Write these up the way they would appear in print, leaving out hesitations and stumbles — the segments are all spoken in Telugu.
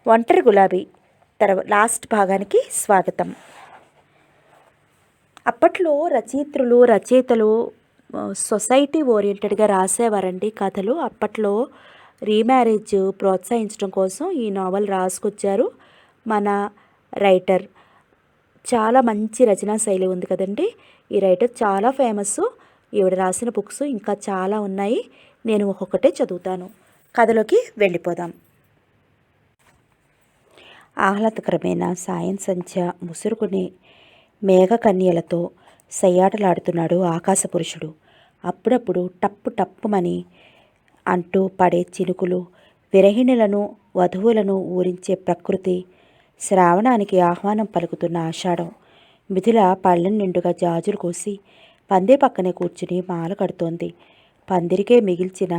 ఒంటరి గులాబీ లాస్ట్ భాగానికి స్వాగతం. అప్పట్లో రచయితలు సొసైటీ ఓరియంటెడ్గా రాసేవారండి కథలు. అప్పట్లో రీమ్యారేజ్ ప్రోత్సహించడం కోసం ఈ నావల్ రాసుకొచ్చారు మన రైటర్. చాలా మంచి రచనా శైలి ఉంది కదండి. ఈ రైటర్ చాలా ఫేమస్. ఈవిడ రాసిన బుక్స్ ఇంకా చాలా ఉన్నాయి. నేను ఒక్కొక్కటే చదువుతాను. కథలోకి వెళ్ళిపోదాం. ఆహ్లాదకరమైన సాయం సంధ్య ముసురుకుని మేఘకన్యలతో సయ్యాటలాడుతున్నాడు ఆకాశపురుషుడు. అప్పుడప్పుడు టప్పు టప్పుమని అంటూ పడే చినుకులు విరహిణులను వధువులను ఊరించే ప్రకృతి. శ్రావణానికి ఆహ్వానం పలుకుతున్న ఆషాఢం. మిథుల పళ్ళెం నిండుగా జాజులు కోసి పందే పక్కనే కూర్చుని మాల కడుతోంది. పందిరికే మిగిల్చిన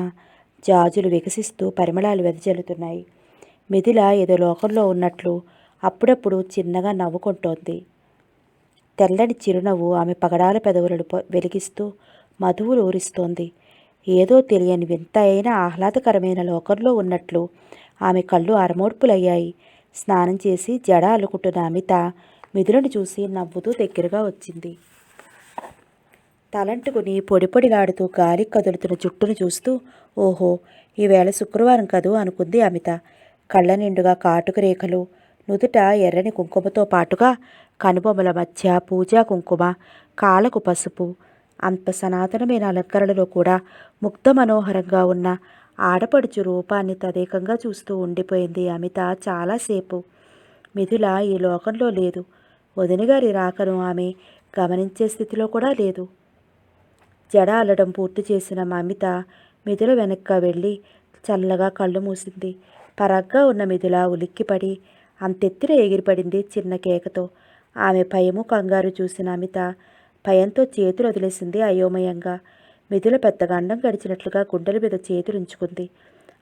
జాజులు వికసిస్తూ పరిమళాలు వెదజల్లుతున్నాయి. మిథిల ఏదో లోకంలో ఉన్నట్లు అప్పుడప్పుడు చిన్నగా నవ్వుకుంటోంది. తెల్లని చిరునవ్వు ఆమె పగడాల పెదవులను వెలిగిస్తూ మధువులు ఊరిస్తోంది. ఏదో తెలియని వింత అయిన ఆహ్లాదకరమైన లోకంలో ఉన్నట్లు ఆమె కళ్ళు అరమోడ్పులయ్యాయి. స్నానం చేసి జడ అల్లుకుంటున్న అమిత మిథులను చూసి నవ్వుతూ దగ్గరగా వచ్చింది. తలంటుకుని పొడిలాడుతూ గాలి కదులుతున్న జుట్టును చూస్తూ ఓహో, ఈవేళ శుక్రవారం కదూ అనుకుంది అమిత. కళ్ళ నిండుగా కాటుక రేఖలు, నుదుట ఎర్రని కుంకుమతో పాటుగా కనుబొమ్మల మధ్య పూజా కుంకుమ, కాళ్ళకు పసుపు. అంత సనాతనమైన అలంకరణలో కూడా ముగ్ధ మనోహరంగా ఉన్న ఆడపడుచు రూపాన్ని తదేకంగా చూస్తూ ఉండిపోయింది అమిత చాలాసేపు. మిథుల ఈ లోకంలో లేదు. వదినగారి రాకను ఆమె గమనించే స్థితిలో కూడా లేదు. జడ అల్లడం పూర్తి చేసిన అమిత మిథుల వెనక్కి వెళ్ళి చల్లగా కళ్ళు మూసింది. పరగ్గా ఉన్న మిథుల ఉలిక్కిపడి అంతెత్తున ఎగిరిపడింది చిన్న కేకతో. ఆమె భయము కంగారు చూసిన అమిత భయంతో చేతులు వదిలేసింది అయోమయంగా. మిథుల పెద్ద గండం గడిచినట్లుగా గుండెల మీద చేతులు ఉంచుకుంది.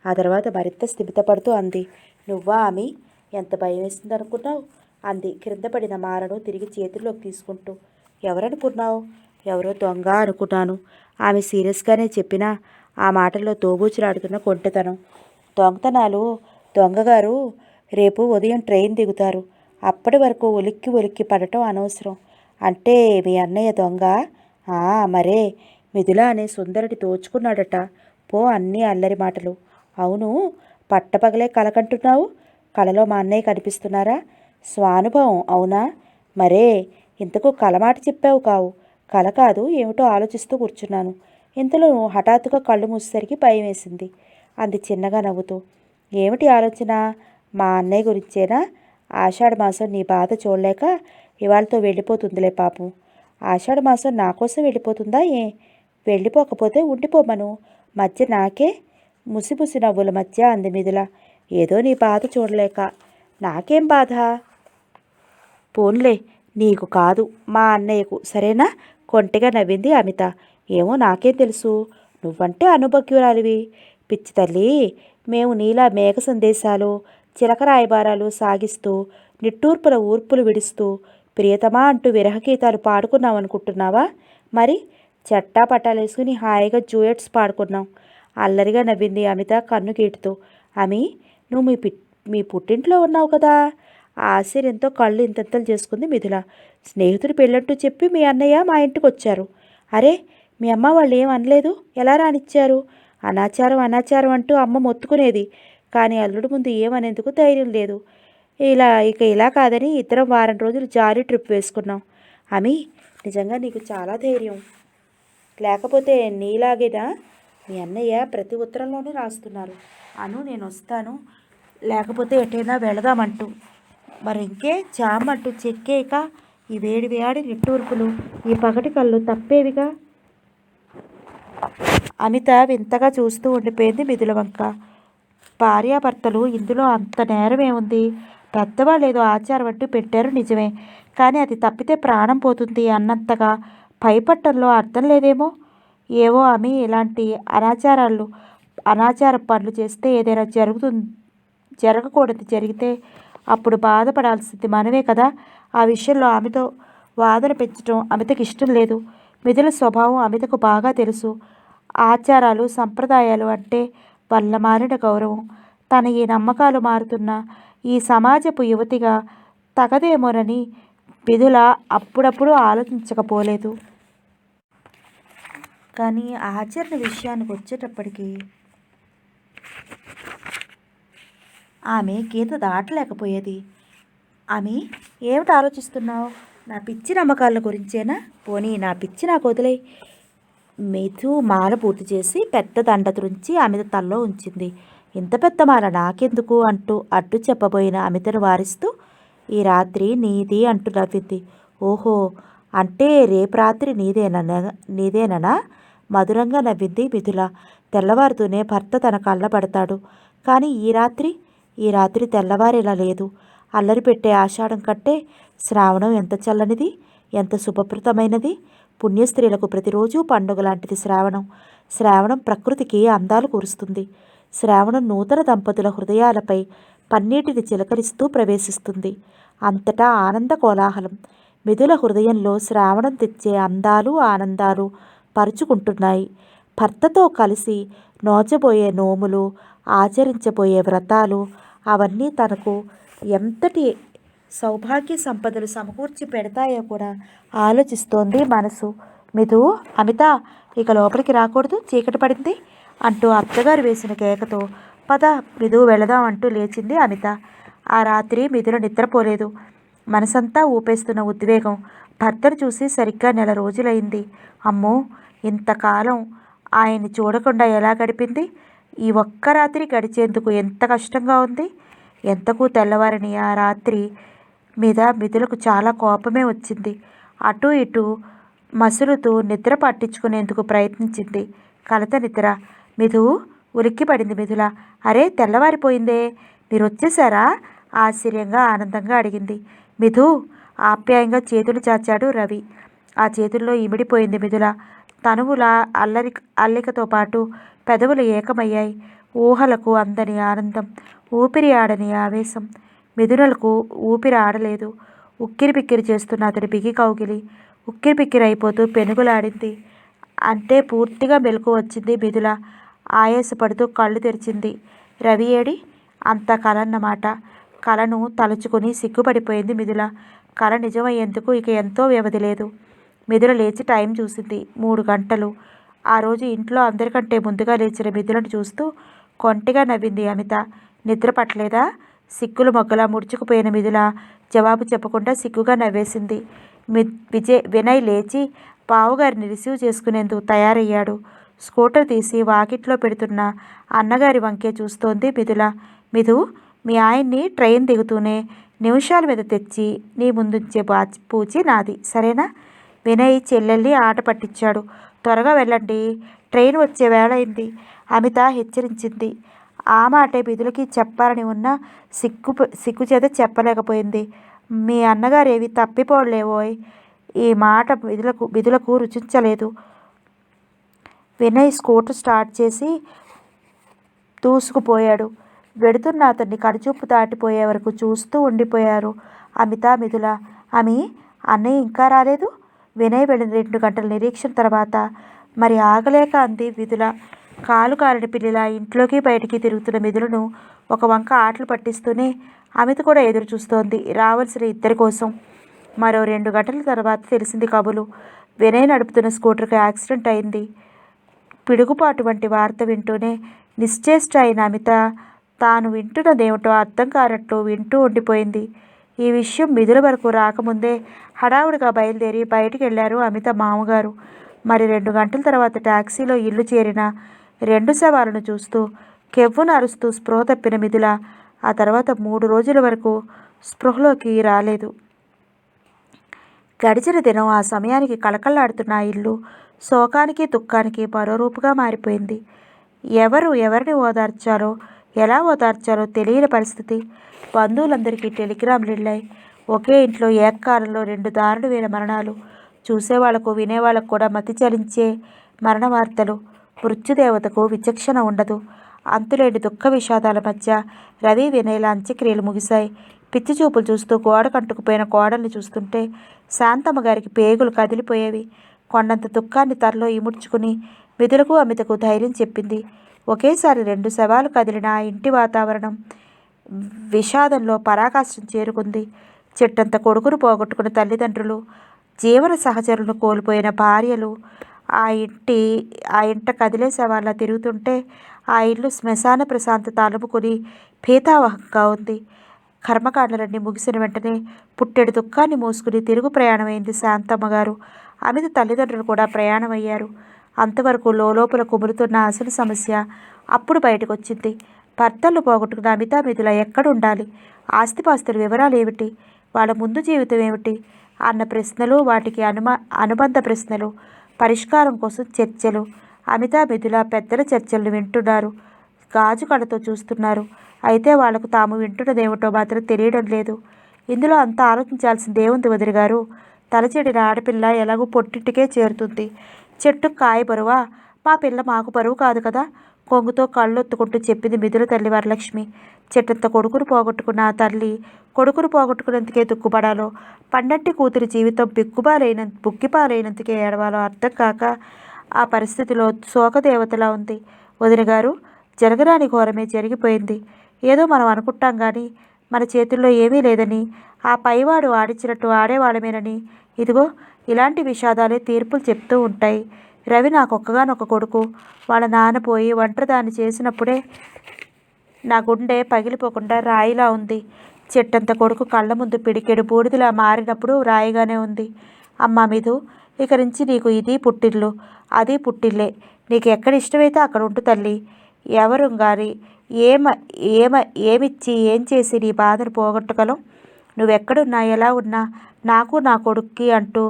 ఆ తర్వాత మరింత స్థిమితపడుతూ అంది, నువ్వా ఆమె? ఎంత భయం వేస్తుంది అనుకున్నావు? అంది క్రింద పడిన మాలను తిరిగి చేతుల్లోకి తీసుకుంటూ. ఎవరనుకున్నావు? ఎవరో దొంగ అనుకున్నాను. ఆమె సీరియస్గానే చెప్పినా ఆ మాటల్లో తోబూచులాడుతున్న కొంటెతనం. దొంగతనాలు? దొంగగారు రేపు ఉదయం ట్రైన్ దిగుతారు. అప్పటి వరకు ఉలిక్కి పడటం అనవసరం. అంటే మీ అన్నయ్య దొంగ? మరే, మిథుల అనే సుందరుడి దోచుకున్నాడట. పో, అన్నీ అల్లరి మాటలు. అవును, పట్టపగలే కలకంటున్నావు. కలలో మా అన్నయ్య కనిపిస్తున్నారా? స్వానుభవం అవునా? మరే, ఇంతకు కలమాట చెప్పావు కావు. కల కాదు, ఏమిటో ఆలోచిస్తూ కూర్చున్నాను. ఇంతలో హఠాత్తుగా కళ్ళు మూసేసరికి భయం వేసింది అంది చిన్నగా నవ్వుతూ. ఏమిటి ఆలోచన? మా అన్నయ్య గురించేనా? ఆషాఢమాసం నీ బాధ చూడలేక ఇవాళతో వెళ్ళిపోతుందిలే పాపం. ఆషాఢమాసం నా కోసం వెళ్ళిపోతుందా? వెళ్ళిపోకపోతే ఉండిపోమను. మధ్య నాకే ముసిముసి నవ్వుల మధ్య అంది మిథుల. ఏదో నీ బాధ చూడలేక. నాకేం బాధ? పోన్లే, నీకు కాదు మా అన్నయ్యకు, సరేనా? కొంటెగా నవ్వింది అమిత. ఏమో నాకేం తెలుసు, నువ్వంటే అనుభజ్ఞురాలివి. పిచ్చి తల్లి, మేము నీలా మేఘ సందేశాలు చిలక రాయబారాలు సాగిస్తూ నిట్టూర్పుల ఊర్పులు విడుస్తూ ప్రియతమా అంటూ విరహగీతాలు పాడుకున్నాం అనుకుంటున్నావా? మరి చట్టా పట్టాలేసుకుని హాయిగా జూయట్స్ పాడుకున్నాం. అల్లరిగా నవ్వింది అమిత కన్ను గీటుతూ. అమి, నువ్వు మీ పుట్టింట్లో ఉన్నావు కదా? ఆ ఆశ్చర్యంతో కళ్ళు ఇంతెంతలు చేసుకుంది మిథుల. స్నేహితుడు పెళ్ళంటూ చెప్పి మీ అన్నయ్య మా ఇంటికి వచ్చారు. అరే, మీ అమ్మ వాళ్ళు ఏం అనలేదు? ఎలా రానిచ్చారు? అనాచారం అంటూ అమ్మ మొత్తుకునేది. కానీ అల్లుడు ముందు ఏమనేందుకు ధైర్యం లేదు. ఇలా కాదని ఇద్దరం వారం రోజులు జాలీ ట్రిప్ వేసుకున్నాం. అమి, నిజంగా నీకు చాలా ధైర్యం. లేకపోతే నీలాగేనా? మీ అన్నయ్య ప్రతి ఉత్తరంలోనూ రాస్తున్నారు, అను నేను వస్తాను, లేకపోతే ఎటైనా వెళదామంటూ. మరి ఇంకే జామ్ అంటూ చెక్కేక ఈ వేడి నిట్టూర్పులు, ఈ పగటి కళ్ళు తప్పేవిగా. అమిత వింతగా చూస్తూ ఉండిపోయింది మిథుల వంక. భార్యాభర్తలు, ఇందులో అంత నేరమేముంది? పెద్దవాళ్ళు ఏదో ఆచారం అంటూ పెట్టారు నిజమే, కానీ అది తప్పితే ప్రాణం పోతుంది అన్నంతగా భయపట్టంలో అర్థం లేదేమో. ఏవో ఆమె ఇలాంటి అనాచార పనులు చేస్తే ఏదైనా జరగకూడదు జరిగితే అప్పుడు బాధపడాల్సింది మనమే కదా. ఆ విషయంలో ఆమెతో వాదన పెంచడం అమితకి ఇష్టం లేదు. మిథుల స్వభావం అమితకు బాగా తెలుసు. ఆచారాలు సంప్రదాయాలు అంటే వల్ల మారిన గౌరవం. తన ఈ నమ్మకాలు మారుతున్నా ఈ సమాజపు యువతిగా తగదేమోనని మిథుల అప్పుడప్పుడు ఆలోచించకపోలేదు. కానీ ఆచరణ విషయానికి వచ్చేటప్పటికి ఆమె గీత దాటలేకపోయేది. ఆమె ఏమిటి ఆలోచిస్తున్నావు? నా పిచ్చి నమ్మకాల గురించేనా? పోనీ నా పిచ్చి నాకు వదిలేయ్. మిథు మాల పూర్తి చేసి పెద్ద దండ తురించి అమిత తల్లో ఉంచింది. ఇంత పెద్ద మాల నాకెందుకు అంటూ అడ్డు చెప్పబోయిన అమితను వారిస్తూ ఈ రాత్రి నీది అంటూ నవ్వింది. ఓహో, అంటే రేపు రాత్రి నీదేనా మధురంగా నవ్వింది మిథుల. తెల్లవారుతూనే భర్త తన కళ్ళ పడతాడు, కానీ ఈ రాత్రి తెల్లవారేలా లేదు. అల్లరి పెట్టే ఆషాఢం కంటే శ్రావణం ఎంత చల్లనిది, ఎంత శుభప్రదమైనది. పుణ్యస్త్రీలకు ప్రతిరోజు పండుగ లాంటిది శ్రావణం ప్రకృతికి అందాలు కురుస్తుంది. శ్రావణం నూతన దంపతుల హృదయాలపై పన్నీటిని చిలకరిస్తూ ప్రవేశిస్తుంది. అంతటా ఆనంద కోలాహలం. మిథుల హృదయంలో శ్రావణం తెచ్చే అందాలు ఆనందాలు పరుచుకుంటున్నాయి. భర్తతో కలిసి నోచబోయే నోములు, ఆచరించబోయే వ్రతాలు, అవన్నీ తనకు ఎంతటి సౌభాగ్య సంపదలు సమకూర్చి పెడతాయో కూడా ఆలోచిస్తోంది మనసు. మిథు, అమిత ఇక లోపలికి రాకూడదు, చీకటి పడింది అంటూ అత్తగారు వేసిన కేకతో పద మిథు వెళదాం అంటూ లేచింది అమిత. ఆ రాత్రి మిథుల నిద్రపోలేదు. మనసంతా ఊపేస్తున్న ఉద్వేగం. భర్తను చూసి సరిగ్గా 1 నెల రోజులైంది. అమ్మో, ఇంతకాలం ఆయన్ని చూడకుండా ఎలా గడిపింది? ఈ ఒక్క రాత్రి గడిచేందుకు ఎంత కష్టంగా ఉంది. ఎంతకు తెల్లవారని ఆ రాత్రి మీద మిథులకు చాలా కోపమే వచ్చింది. అటూ ఇటూ మసులుతూ నిద్ర పట్టించుకునేందుకు ప్రయత్నించింది. కలత నిద్ర. మిథు ఉలిక్కిపడింది మిథుల. అరే, తెల్లవారిపోయిందే, మీరు వచ్చేసారా? ఆశ్చర్యంగా ఆనందంగా అడిగింది. మిథు, ఆప్యాయంగా చేతులు చాచాడు రవి. ఆ చేతుల్లో ఇమిడిపోయింది మిథుల. తనువుల అల్లికతో పాటు పెదవులు ఏకమయ్యాయి. ఊహలకు అందని ఆనందం, ఊపిరి ఆడని ఆవేశం. మిథునలకు ఊపిరి ఆడలేదు. ఉక్కిరి బిక్కిరి చేస్తున్న అతడి బిగి కౌగిలి ఉక్కిరి బిక్కిరి అయిపోతూ పెనుగులాడింది. అంటే పూర్తిగా మెలకు వచ్చింది మిథుల. ఆయాసపడుతూ కళ్ళు తెరిచింది. రవి ఏడి? అంత కలన్నమాట. కలను తలుచుకుని సిగ్గుపడిపోయింది మిథుల. కల నిజమయ్యేందుకు ఇక ఎంతో వ్యవధి లేదు. మిథుల లేచి టైం చూసింది. 3 గంటలు. ఆ రోజు ఇంట్లో అందరికంటే ముందుగా లేచిన మిథులను చూస్తూ కొంటిగా నవ్వింది అమిత. నిద్ర పట్టలేదా? సిగ్గులు మొగ్గలా ముడుచుకుపోయిన మిథుల జవాబు చెప్పకుండా సిగ్గుగా నవ్వేసింది. వినయ్ లేచి బావుగారిని రిసీవ్ చేసుకునేందుకు తయారయ్యాడు. స్కూటర్ తీసి వాకిట్లో పెడుతున్న అన్నగారి వంకే చూస్తోంది మిథుల. మిథు, మీ ఆయన్ని ట్రైన్ దిగుతూనే నిమిషాల మీద తెచ్చి నీ ముందుంచే పూచి నాది, సరేనా? వినయ్ చెల్లెల్ని ఆట పట్టించాడు. త్వరగా వెళ్ళండి, ట్రైన్ వచ్చే వేళయింది అమిత హెచ్చరించింది. ఆ మాటే మిథులకి చెప్పాలని ఉన్న సిగ్గుచేత చెప్పలేకపోయింది. మీ అన్నగారేవి తప్పిపోలేవోయ్. ఈ మాట మిథులకు రుచించలేదు. వినయ్ స్కూటర్ స్టార్ట్ చేసి దూసుకుపోయాడు. వెడుతున్న అతన్ని కనుచూపు దాటిపోయే వరకు చూస్తూ ఉండిపోయారు అమిత మిథుల. అన్నయ్య ఇంకా రాలేదు? వినయ్ వెళ్ళిన 2 గంటల నిరీక్షణ తర్వాత మరి ఆగలేక అంది మిథుల. కాలు కాలిన పిల్లిలా ఇంట్లోకి బయటికి తిరుగుతున్న మిథులను ఒక వంక ఆటలు పట్టిస్తూనే అమిత కూడా ఎదురు చూస్తోంది రావాల్సిన ఇద్దరి కోసం. మరో 2 గంటల తర్వాత తెలిసింది కబులు. వినయ్ నడుపుతున్న స్కూటర్కి యాక్సిడెంట్ అయింది. పిడుగుపాటు వంటి వార్త వింటూనే నిశ్చేష్ట అయిన అమిత తాను వింటున్నదేమిటో అర్థం కానట్లు వింటూ ఉండిపోయింది. ఈ విషయం మిథుల వరకు రాకముందే హడావుడిగా బయలుదేరి బయటికి వెళ్ళారు అమిత మామగారు. మరి 2 గంటల తర్వాత ట్యాక్సీలో ఇల్లు చేరిన 2 శవాలను చూస్తూ కెవ్వును అరుస్తూ స్పృహ తప్పిన మిథుల ఆ తర్వాత 3 రోజుల వరకు స్పృహలోకి రాలేదు. గడిచిన దినం ఆ సమయానికి కళకళలాడుతున్న ఆ ఇల్లు శోకానికి దుఃఖానికి మరో రూపుగా మారిపోయింది. ఎవరిని ఓదార్చాలో ఎలా ఓదార్చాలో తెలియని పరిస్థితి. బంధువులందరికీ టెలిగ్రామ్లు వెళ్ళాయి. ఒకే ఇంట్లో ఏకకాలంలో 2 దారుణమైన మరణాలు. చూసేవాళ్లకు వినేవాళ్లకు కూడా మతి చలించే మరణ వార్తలు. మృత్యుదేవతకు విచక్షణ ఉండదు. అంతులేని దుఃఖ విషాదాల మధ్య రవి వినయ్ల అంత్యక్రియలు ముగిశాయి. పిచ్చి చూపులు చూస్తూ గోడ కంటుకుపోయిన కోడల్ని చూస్తుంటే శాంతమ్మ గారికి పేగులు కదిలిపోయేవి. కొండంత దుఃఖాన్ని తనలో ఇముడ్చుకుని మిథులకు అమితకు ధైర్యం చెప్పింది. ఒకేసారి 2 శవాలు కదిలిన ఆ ఇంటి వాతావరణం విషాదంలో పరాకాష్ఠం చేరుకుంది. చెట్టంత కొడుకును పోగొట్టుకున్న తల్లిదండ్రులు, జీవన సహచరులను కోల్పోయిన భార్యలు ఆ ఇంటి ఆ ఇంట కదిలే శవాల్లా తిరుగుతుంటే ఆ ఇల్లు శ్మశాన ప్రశాంతత అలుముకుని భీతావహంగా ఉంది. కర్మకాండలన్నీ ముగిసిన వెంటనే పుట్టెడు దుఃఖాన్ని మోసుకుని తిరుగు ప్రయాణమైంది శాంతమ్మ గారు. అమిత తల్లిదండ్రులు కూడా ప్రయాణమయ్యారు. అంతవరకు లోపల కుమురుతున్న అసలు సమస్య అప్పుడు బయటకొచ్చింది. భర్తలు పోగొట్టుకున్న అమితా మిథుల ఎక్కడుండాలి? ఆస్తిపాస్తుల వివరాలు ఏమిటి? వాళ్ళ ముందు జీవితం ఏమిటి? అన్న ప్రశ్నలు, వాటికి అనుబంధ ప్రశ్నలు, పరిష్కారం కోసం చర్చలు. అమితా మిథుల పెద్దల చర్చలను వింటున్నారు, గాజు కళ్ళతో చూస్తున్నారు. అయితే వాళ్లకు తాము వింటున్నదేమిటో మాత్రం తెలియడం లేదు. ఇందులో అంతా ఆలోచించాల్సింది ఏముంది వదిలి గారు? తలచెడిన ఆడపిల్ల ఎలాగూ పొట్టింటికే చేరుతుంది. చెట్టు కాయ బరువా? మా పిల్ల మాకు బరువు కాదు కదా, కొంగుతో కళ్ళొత్తుకుంటూ చెప్పింది మిథుల తల్లి వరలక్ష్మి. చెట్టంత కొడుకును పోగొట్టుకున్న ఆ తల్లి కొడుకును పోగొట్టుకున్నందుకే దుఃఖపడాలో, పండంటి కూతురి జీవితం బుక్కిపాలైనందుకే ఏడవాలో అర్థం కాక ఆ పరిస్థితిలో శోకదేవతలా ఉంది. వదిన గారు, జరగరాని ఘోరమే జరిగిపోయింది. ఏదో మనం అనుకుంటాం కానీ మన చేతుల్లో ఏమీ లేదని, ఆ పైవాడు ఆడించినట్టు ఆడేవాళ్ళమేనని. ఇదిగో ఇలాంటి విషాదాలే తీర్పులు చెప్తూ ఉంటాయి. రవి నాకొక్కగానొక్క కొడుకు. వాళ్ళ నాన్న పోయి ఒంటరిదాన్ని చేసినప్పుడే నా గుండె పగిలిపోకుండా రాయిలా ఉంది. చెట్టంత కొడుకు కళ్ళ ముందు పిడికెడు బూడిదలా మారినప్పుడు రాయిగానే ఉంది. అమ్మా మిథు, ఇక నుంచి నీకు ఇది పుట్టిల్లు, అది పుట్టిల్లే. నీకు ఎక్కడ ఇష్టమైతే అక్కడ ఉంటు తల్లి. ఎవరు గాని ఏమ ఏమ ఏమిచ్చి ఏం చేసి నీ బాధను పోగొట్టగలం? నువ్వెక్కడున్నా ఎలా ఉన్నా నాకు నా కొడుక్కి అంటూ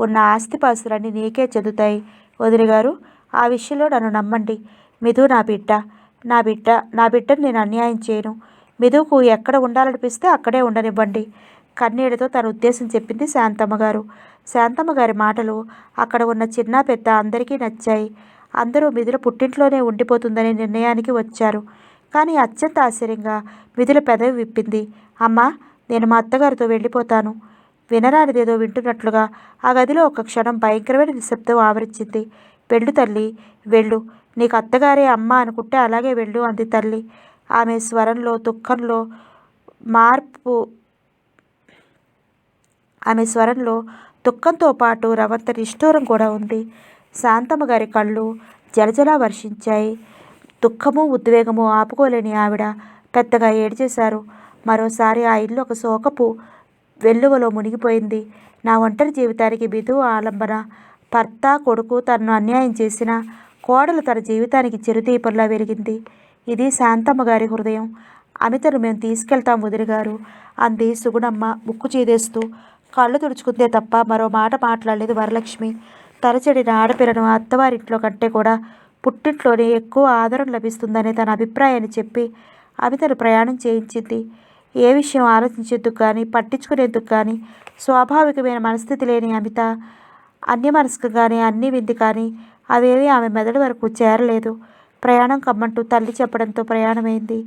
ఉన్న ఆస్తిపాస్తులన్నీ నీకే చెందుతాయి. వదిన గారు, ఆ విషయంలో నన్ను నమ్మండి. మిథు నా బిడ్డ, నా బిడ్డను నేను అన్యాయం చేయను. మిథుకు ఎక్కడ ఉండాలనిపిస్తే అక్కడే ఉండనివ్వండి. కన్నీళ్లతో తన ఉద్దేశం చెప్పింది శాంతమ్మ గారు. శాంతమ్మ గారి మాటలు అక్కడ ఉన్న చిన్న పెద్ద అందరికీ నచ్చాయి. అందరూ మిథుల పుట్టింట్లోనే ఉండిపోతుందనే నిర్ణయానికి వచ్చారు. కానీ అత్యంత ఆశ్చర్యంగా మిథుల పెదవి విప్పింది. అమ్మా, నేను మా అత్తగారితో వెళ్ళిపోతాను. వినరానిదేదో వింటున్నట్లుగా ఆ గదిలో ఒక క్షణం భయంకరమైన నిశ్శబ్దం ఆవరించింది. వెళ్ళు తల్లి, వెళ్ళు. నీకు అత్తగారే అమ్మ అనుకుంటే అలాగే వెళ్ళు అంది తల్లి. ఆమె స్వరంలో దుఃఖంలో మార్పు ఆమె స్వరంలో దుఃఖంతో పాటు రవంత నిష్ఠూరం కూడా ఉంది. శాంతమ్మ గారి కళ్ళు జలజలా వర్షించాయి. దుఃఖము ఉద్వేగము ఆపుకోలేని ఆవిడ పెద్దగా ఏడ్చేశారు. మరోసారి ఆ ఇల్లు ఒక శోకపు వెల్లువలో మునిగిపోయింది. నా ఒంటరి జీవితానికి బిధు ఆలంబన. భర్త కొడుకు తనను అన్యాయం చేసిన కోడలు తన జీవితానికి చిరుదీపంలా వెలిగింది. ఇది శాంతమ్మ గారి హృదయం. అమితను మేము తీసుకెళ్తాం వదిలిగారు అంది సుగుణమ్మ ముక్కు చీదేస్తూ. కళ్ళు తుడుచుకుందే తప్ప మరో మాట మాట్లాడలేదు వరలక్ష్మి. తలచెడిన ఆడపిల్లను అత్తవారింట్లో కంటే కూడా పుట్టింట్లోనే ఎక్కువ ఆదరణ లభిస్తుందనే తన అభిప్రాయాన్ని చెప్పి అమితను ప్రయాణం చేయించింది. ఏ విషయం ఆలోచించేందుకు కానీ పట్టించుకునేందుకు కానీ స్వాభావికమైన మనస్థితి లేని అమిత అన్యమనస్కంగానే అన్నీ వింది. కానీ అవేవి ఆమె మెదడు వరకు చేరలేదు. ప్రయాణం కమ్మంటూ తల్లి చెప్పడంతో ప్రయాణమైంది.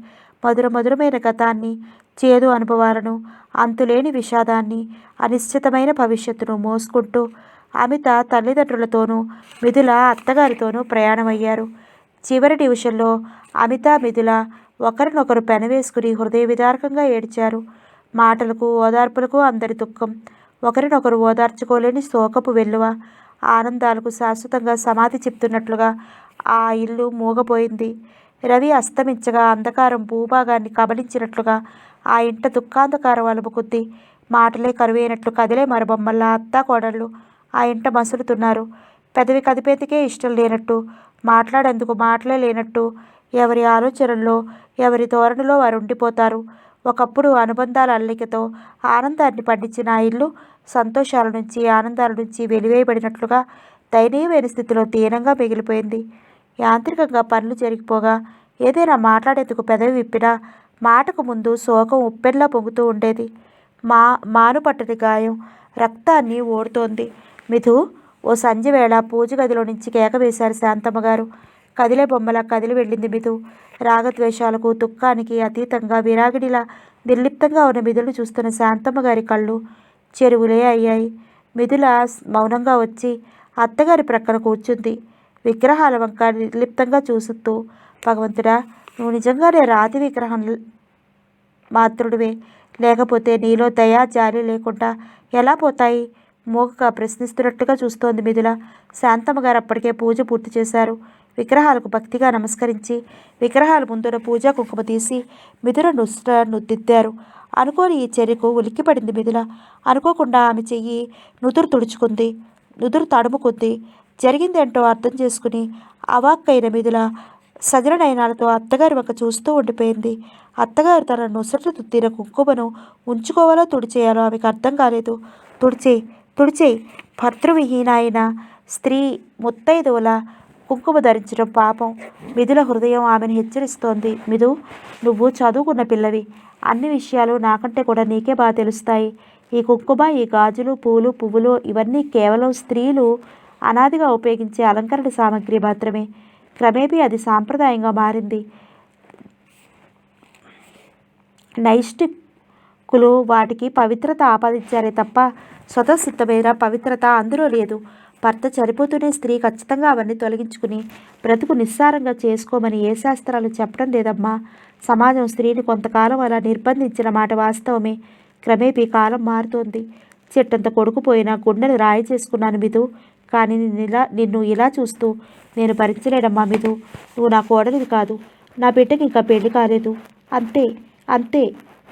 మధురమైన గతాన్ని, చేదు అనుభవాలను, అంతులేని విషాదాన్ని, అనిశ్చితమైన భవిష్యత్తును మోసుకుంటూ అమిత తల్లిదండ్రులతోనూ మిథుల అత్తగారితోనూ ప్రయాణమయ్యారు. చివరి డివిజన్లో అమిత మిథుల ఒకరినొకరు పెనవేసుకుని హృదయ విదారకంగా ఏడ్చారు. మాటలకు ఓదార్పులకు అందరి దుఃఖం. ఒకరినొకరు ఓదార్చుకోలేని శోకపు వెల్లువ. ఆనందాలకు శాశ్వతంగా సమాధి చెప్తున్నట్లుగా ఆ ఇల్లు మూగపోయింది. రవి అస్తమించగా అంధకారం భూభాగాన్ని కబలించినట్లుగా ఆ ఇంట దుఃఖాంధకారం అలుముకుంది. మాటలే కరువైనట్లు కదిలే మరబొమ్మల్లా అత్తా కోడళ్ళు ఆ ఇంట మసులుతున్నారు. పెదవి కదిపేందుకే ఇష్టం లేనట్టు, మాట్లాడేందుకు మాటలే లేనట్టు ఎవరి ఆలోచనల్లో, ఎవరి ధోరణిలో వారు ఉండిపోతారు. ఒకప్పుడు అనుబంధాల అల్లికతో ఆనందాన్ని పండించిన ఆ ఇల్లు సంతోషాల నుంచి, ఆనందాల నుంచి వెలివేయబడినట్లుగా దయనీయమైన స్థితిలో దీనంగా మిగిలిపోయింది. యాంత్రికంగా పనులు జరిగిపోగా ఏదైనా మాట్లాడేందుకు పెదవి విప్పినా మాటకు ముందు శోకం ఉప్పెన్లా పొంగుతూ ఉండేది. మానుపట్టని గాయం రక్తాన్ని ఓడుతోంది. మిథు, ఓ సంధ్య వేళ పూజ గదిలో నుంచి కేక వేశారు శాంతమ్మ గారు. కదిలే బొమ్మలా కదిలి వెళ్ళింది మిథు. రాగద్వేషాలకు, దుఃఖానికి అతీతంగా విరాగిడిలా నిర్లిప్తంగా ఉన్న మిథులను చూస్తున్న శాంతమ్మ గారి కళ్ళు చెరువులే అయ్యాయి. మిథుల మౌనంగా వచ్చి అత్తగారి ప్రక్కన కూర్చుంది. విగ్రహాల వంక నిర్లిప్తంగా చూస్తూ, భగవంతుడా, నువ్వు నిజంగానే రాతి విగ్రహం మాతృడివే, లేకపోతే నీలో దయా జాలి లేకుండా ఎలా పోతాయి? మూగగా ప్రశ్నిస్తున్నట్టుగా చూస్తోంది మిథుల. శాంతమ్మ గారు అప్పటికే పూజ పూర్తి చేశారు. విగ్రహాలకు భక్తిగా నమస్కరించి విగ్రహాల ముందున్న పూజా కుంకుమ తీసి మిథుల నుదిద్దారు. అనుకోని ఈ చర్యకు ఉలిక్కిపడింది మిథుల. అనుకోకుండా ఆమె చెయ్యి నుదురు తుడుచుకుంది, నుదురు తడుముకుంది. జరిగిందేంటో అర్థం చేసుకుని అవాక్కైన మిథుల సజల నయనాలతో అత్తగారి వంక చూస్తూ ఉండిపోయింది. అత్తగారు తన నొసట తుత్తిన కుంకుమను ఉంచుకోవాలో తుడిచేయాలో ఆమెకు అర్థం కాలేదు. తుడిచేయి, తుడిచేయి. భర్తృవిహీన అయిన స్త్రీ ముత్తైదువుల కుంకుమ ధరించడం పాపం. మిథుల హృదయం ఆమెను హెచ్చరిస్తోంది. మిథు, నువ్వు చదువుకున్న పిల్లవి. అన్ని విషయాలు నాకంటే కూడా నీకే బాగా తెలుస్తాయి. ఈ కుంకుమ, ఈ గాజులు, పూలు, పువ్వులు ఇవన్నీ కేవలం స్త్రీలు అనాదిగా ఉపయోగించే అలంకరణ సామాగ్రి మాత్రమే. క్రమేపీ అది సాంప్రదాయంగా మారింది. నైష్టికులు వాటికి పవిత్రత ఆపాదించారే తప్ప స్వతసిద్ధమైన పవిత్రత అందులో లేదు. భర్త చనిపోతూనే స్త్రీ ఖచ్చితంగా అవన్నీ తొలగించుకుని బ్రతుకు నిస్సారంగా చేసుకోమని ఏ శాస్త్రాలు చెప్పడం లేదమ్మా. సమాజం స్త్రీని కొంతకాలం అలా నిర్బంధించిన మాట వాస్తవమే. క్రమేపీ కాలం మారుతోంది. చెట్టంత కొడుకుపోయినా గుండెలు రాయి చేసుకున్నాను మిథు. కానీ నిన్ను ఇలా చూస్తూ నేను భరించలేనమ్మా మిథు. నువ్వు నా కోడలివి కాదు. నా బిడ్డకి ఇంకా పెళ్లి కాలేదు. అంతే, అంతే.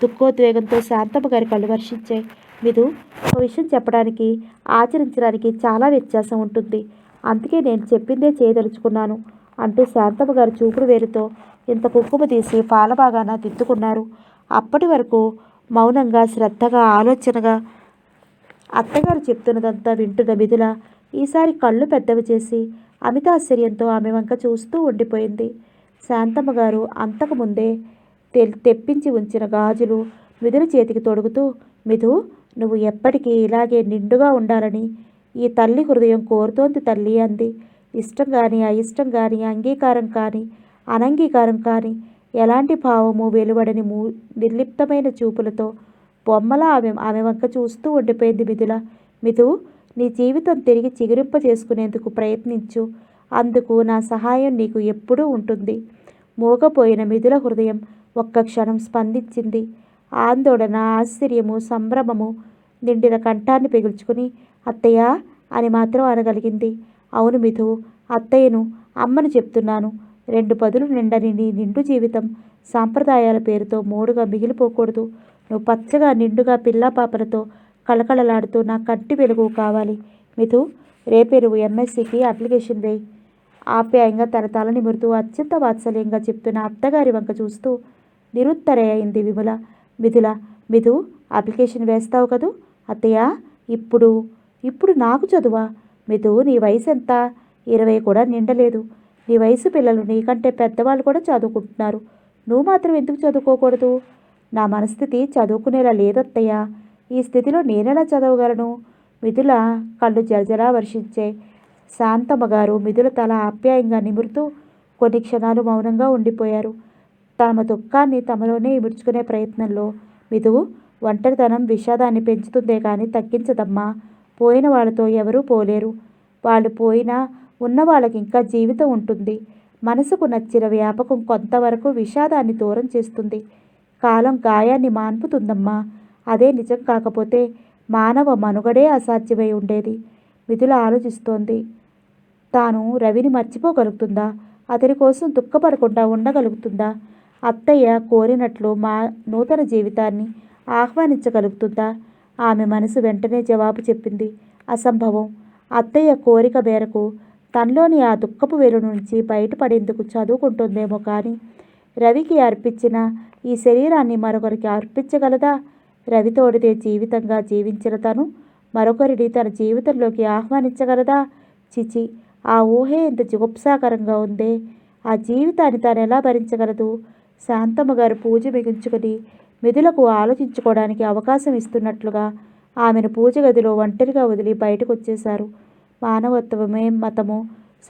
దుఃఖోద్వేగంతో శాంతమ్మ గారి కళ్ళు వర్షించాయి. మిథు, ఒక విషయం చెప్పడానికి ఆచరించడానికి చాలా వ్యత్యాసం ఉంటుంది. అందుకే నేను చెప్పిందే చేయదలుచుకున్నాను అంటూ శాంతమ్మ గారు చూపుడు వేలుతో ఇంత కుంకుమ తీసి పాలబాగాన దిద్దుకున్నారు. అప్పటి వరకు మౌనంగా శ్రద్ధగా ఆలోచనగా అత్తగారు చెప్తున్నదంతా వింటున్న మిథుల ఈసారి కళ్ళు పెద్దవి చేసి అమితాశ్చర్యంతో ఆమె వంక చూస్తూ ఉండిపోయింది. శాంతమ్మ గారు అంతకుముందే తెప్పించి ఉంచిన గాజులు మిథుల చేతికి తొడుగుతూ, మిథు, నువ్వు ఎప్పటికీ ఇలాగే నిండుగా ఉండాలని ఈ తల్లి హృదయం కోరుతోంది తల్లి అంది. ఇష్టం కానీ అయిష్టం కానీ అంగీకారం కానీ అనంగీకారం కానీ ఎలాంటి భావము వెలువడని నిర్లిప్తమైన చూపులతో బొమ్మలా ఆమె వంక చూస్తూ ఉండిపోయింది మిథుల. మిథు, నీ జీవితం తిరిగి చిగురింప చేసుకునేందుకు ప్రయత్నించు. అందుకు నా సహాయం నీకు ఎప్పుడూ ఉంటుంది. మూగపోయిన మిథుల హృదయం ఒక్క క్షణం స్పందించింది. ఆందోళన, ఆశ్చర్యము, సంభ్రమము నిండిన కంఠాన్ని పిగుల్చుకుని అత్తయ్య అని మాత్రం అనగలిగింది. అవును మిథు, అత్తయ్యను, అమ్మను చెప్తున్నాను. 2 పదులు నిండని నీ నిండు జీవితం సాంప్రదాయాల పేరుతో మోడుగా మిగిలిపోకూడదు. నువ్వు పచ్చగా నిండుగా పిల్లా పాపలతో కళకళలాడుతూ నా కంటి వెలుగు కావాలి. మిథు, రేపే నువ్వు ఎంఎస్సికి అప్లికేషన్ వేయి. ఆప్యాయంగా తన తల నిమురుతూ అత్యంత వాత్సల్యంగా చెప్తున్న అత్తగారి వంక చూస్తూ నిరుత్తరయింది విమల. మిథు, అప్లికేషన్ వేస్తావు కదూ? అత్తయ్య, ఇప్పుడు నాకు చదువా? మిథు, నీ వయసు ఎంత? 20 కూడా నిండలేదు. నీ వయసు పిల్లలు నీకంటే పెద్దవాళ్ళు కూడా చదువుకుంటున్నారు. నువ్వు మాత్రం ఎందుకు చదువుకోకూడదు? నా మనస్థితి చదువుకునేలా లేదత్తయ్య. ఈ స్థితిలో నేనెలా చదవగలను? మిథుల కళ్ళు జలజలా వర్షించే. శాంతమ్మ గారు మిథుల తల ఆప్యాయంగా నిమురుతూ కొన్ని క్షణాలు మౌనంగా ఉండిపోయారు. తమ దుఃఖాన్ని తమలోనే ఇముడ్చుకునే ప్రయత్నంలో, మిథు, ఒంటరితనం విషాదాన్ని పెంచుతుందే కానీ తగ్గించదమ్మా. పోయిన వాళ్ళతో ఎవరూ పోలేరు. వాళ్ళు పోయినా ఉన్న వాళ్ళకి ఇంకా జీవితం ఉంటుంది. మనసుకు నచ్చిన వ్యాపకం కొంతవరకు విషాదాన్ని దూరం చేస్తుంది. కాలం గాయాన్ని మాన్పుతుందమ్మా. అదే నిజం కాకపోతే మానవ మనుగడే అసాధ్యమై ఉండేది. మిథుల ఆలోచిస్తోంది. తాను రవిని మర్చిపోగలుగుతుందా? అతని కోసం దుఃఖపడకుండా ఉండగలుగుతుందా? అత్తయ్య కోరినట్లు నూతన జీవితాన్ని ఆహ్వానించగలుగుతుందా? ఆమె మనసు వెంటనే జవాబు చెప్పింది. అసంభవం. అత్తయ్య కోరిక మేరకు తనలోని ఆ దుఃఖపు వెలు నుంచి బయటపడేందుకు చదువుకుంటుందేమో కానీ రవికి అర్పించిన ఈ శరీరాన్ని మరొకరికి అర్పించగలదా? రవితోడితే జీవితంగా జీవించిన తను మరొకరిని తన జీవితంలోకి ఆహ్వానించగలదా? చిచి, ఆ ఊహే ఇంత జుగుప్సాకరంగా ఉందే. ఆ జీవితాన్ని తాను ఎలా భరించగలదు? శాంతమ్మ గారు పూజ మిగించుకుని మిథులకు ఆలోచించుకోవడానికి అవకాశం ఇస్తున్నట్లుగా ఆమెను పూజ గదిలో ఒంటరిగా వదిలి బయటకు వచ్చేశారు. మానవత్వమే మతము,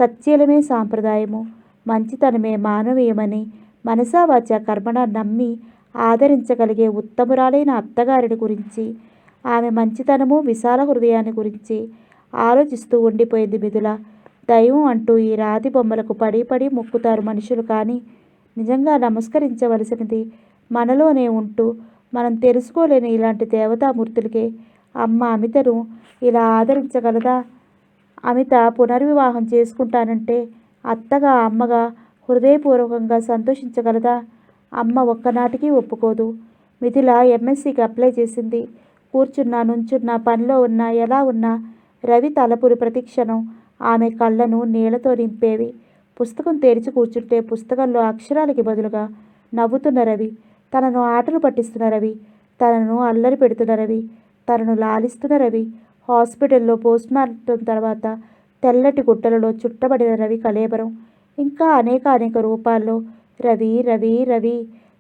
సత్యలమే సాంప్రదాయము, మంచితనమే మానవీయమని మనసావాచ కర్మణ నమ్మి ఆదరించగలిగే ఉత్తమురాలైన అత్తగారిని గురించి, ఆమె మంచితనము, విశాల హృదయాన్ని గురించి ఆలోచిస్తూ ఉండిపోయింది మిథుల. దైవం అంటూ ఈ రాతి బొమ్మలకు పడి మొక్కుతారు మనుషులు, కానీ నిజంగా నమస్కరించవలసినది మనలోనే ఉంటూ మనం తెలుసుకోలేని ఇలాంటి దేవతామూర్తులకే అమ్మ అమితను ఇలా ఆదరించగలదా? అమిత పునర్వివాహం చేసుకుంటానంటే అత్తగా అమ్మగా హృదయపూర్వకంగా సంతోషించగలదా? అమ్మ ఒక్కనాటికి ఒప్పుకోదు. మిథిల ఎంఎస్సికి అప్లై చేసింది. కూర్చున్నా నుంచున్నా పనిలో ఉన్నా ఎలా ఉన్నా రవి తలపులు ప్రతిక్షణం ఆమె కళ్ళను నీళ్లతో నింపేవి. పుస్తకం తెరిచి కూర్చుంటే పుస్తకంలో అక్షరాలకి బదులుగా నవ్వుతున్న రవి, తనను ఆటలు పట్టిస్తున్న రవి, తనను అల్లరి పెడుతున్న రవి, తనను లాలిస్తున్న రవి, హాస్పిటల్లో పోస్ట్మార్టం తర్వాత తెల్లటి గుడ్డలలో చుట్టబడిన రవి కళేబరం, ఇంకా అనేక రూపాల్లో రవి రవి రవి,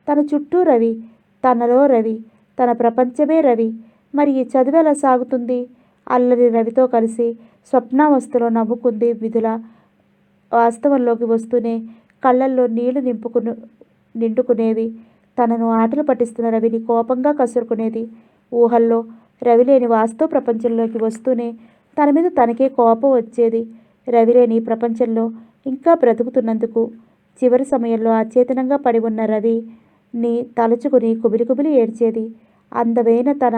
తన చుట్టూ రవి, తనలో రవి, తన ప్రపంచమే రవి. మరి ఈ చదువు ఎలా సాగుతుంది? అల్లరి రవితో కలిసి స్వప్నావస్థలో నవ్వుకుంది మిథుల. వాస్తవంలోకి వస్తూనే కళ్ళల్లో నీళ్లు నిండుకునేవి. తనను ఆటలు పట్టిస్తున్న రవిని కోపంగా కసురుకునేది. ఊహల్లో రవిలేని వాస్తవ ప్రపంచంలోకి వస్తూనే తన మీద తనకే కోపం వచ్చేది. రవిలేని ప్రపంచంలో ఇంకా బ్రతుకుతున్నందుకు. చివరి సమయంలో అచేతనంగా పడి ఉన్న రవిని తలుచుకుని కుబిలి ఏడ్చేది. అందమైన తన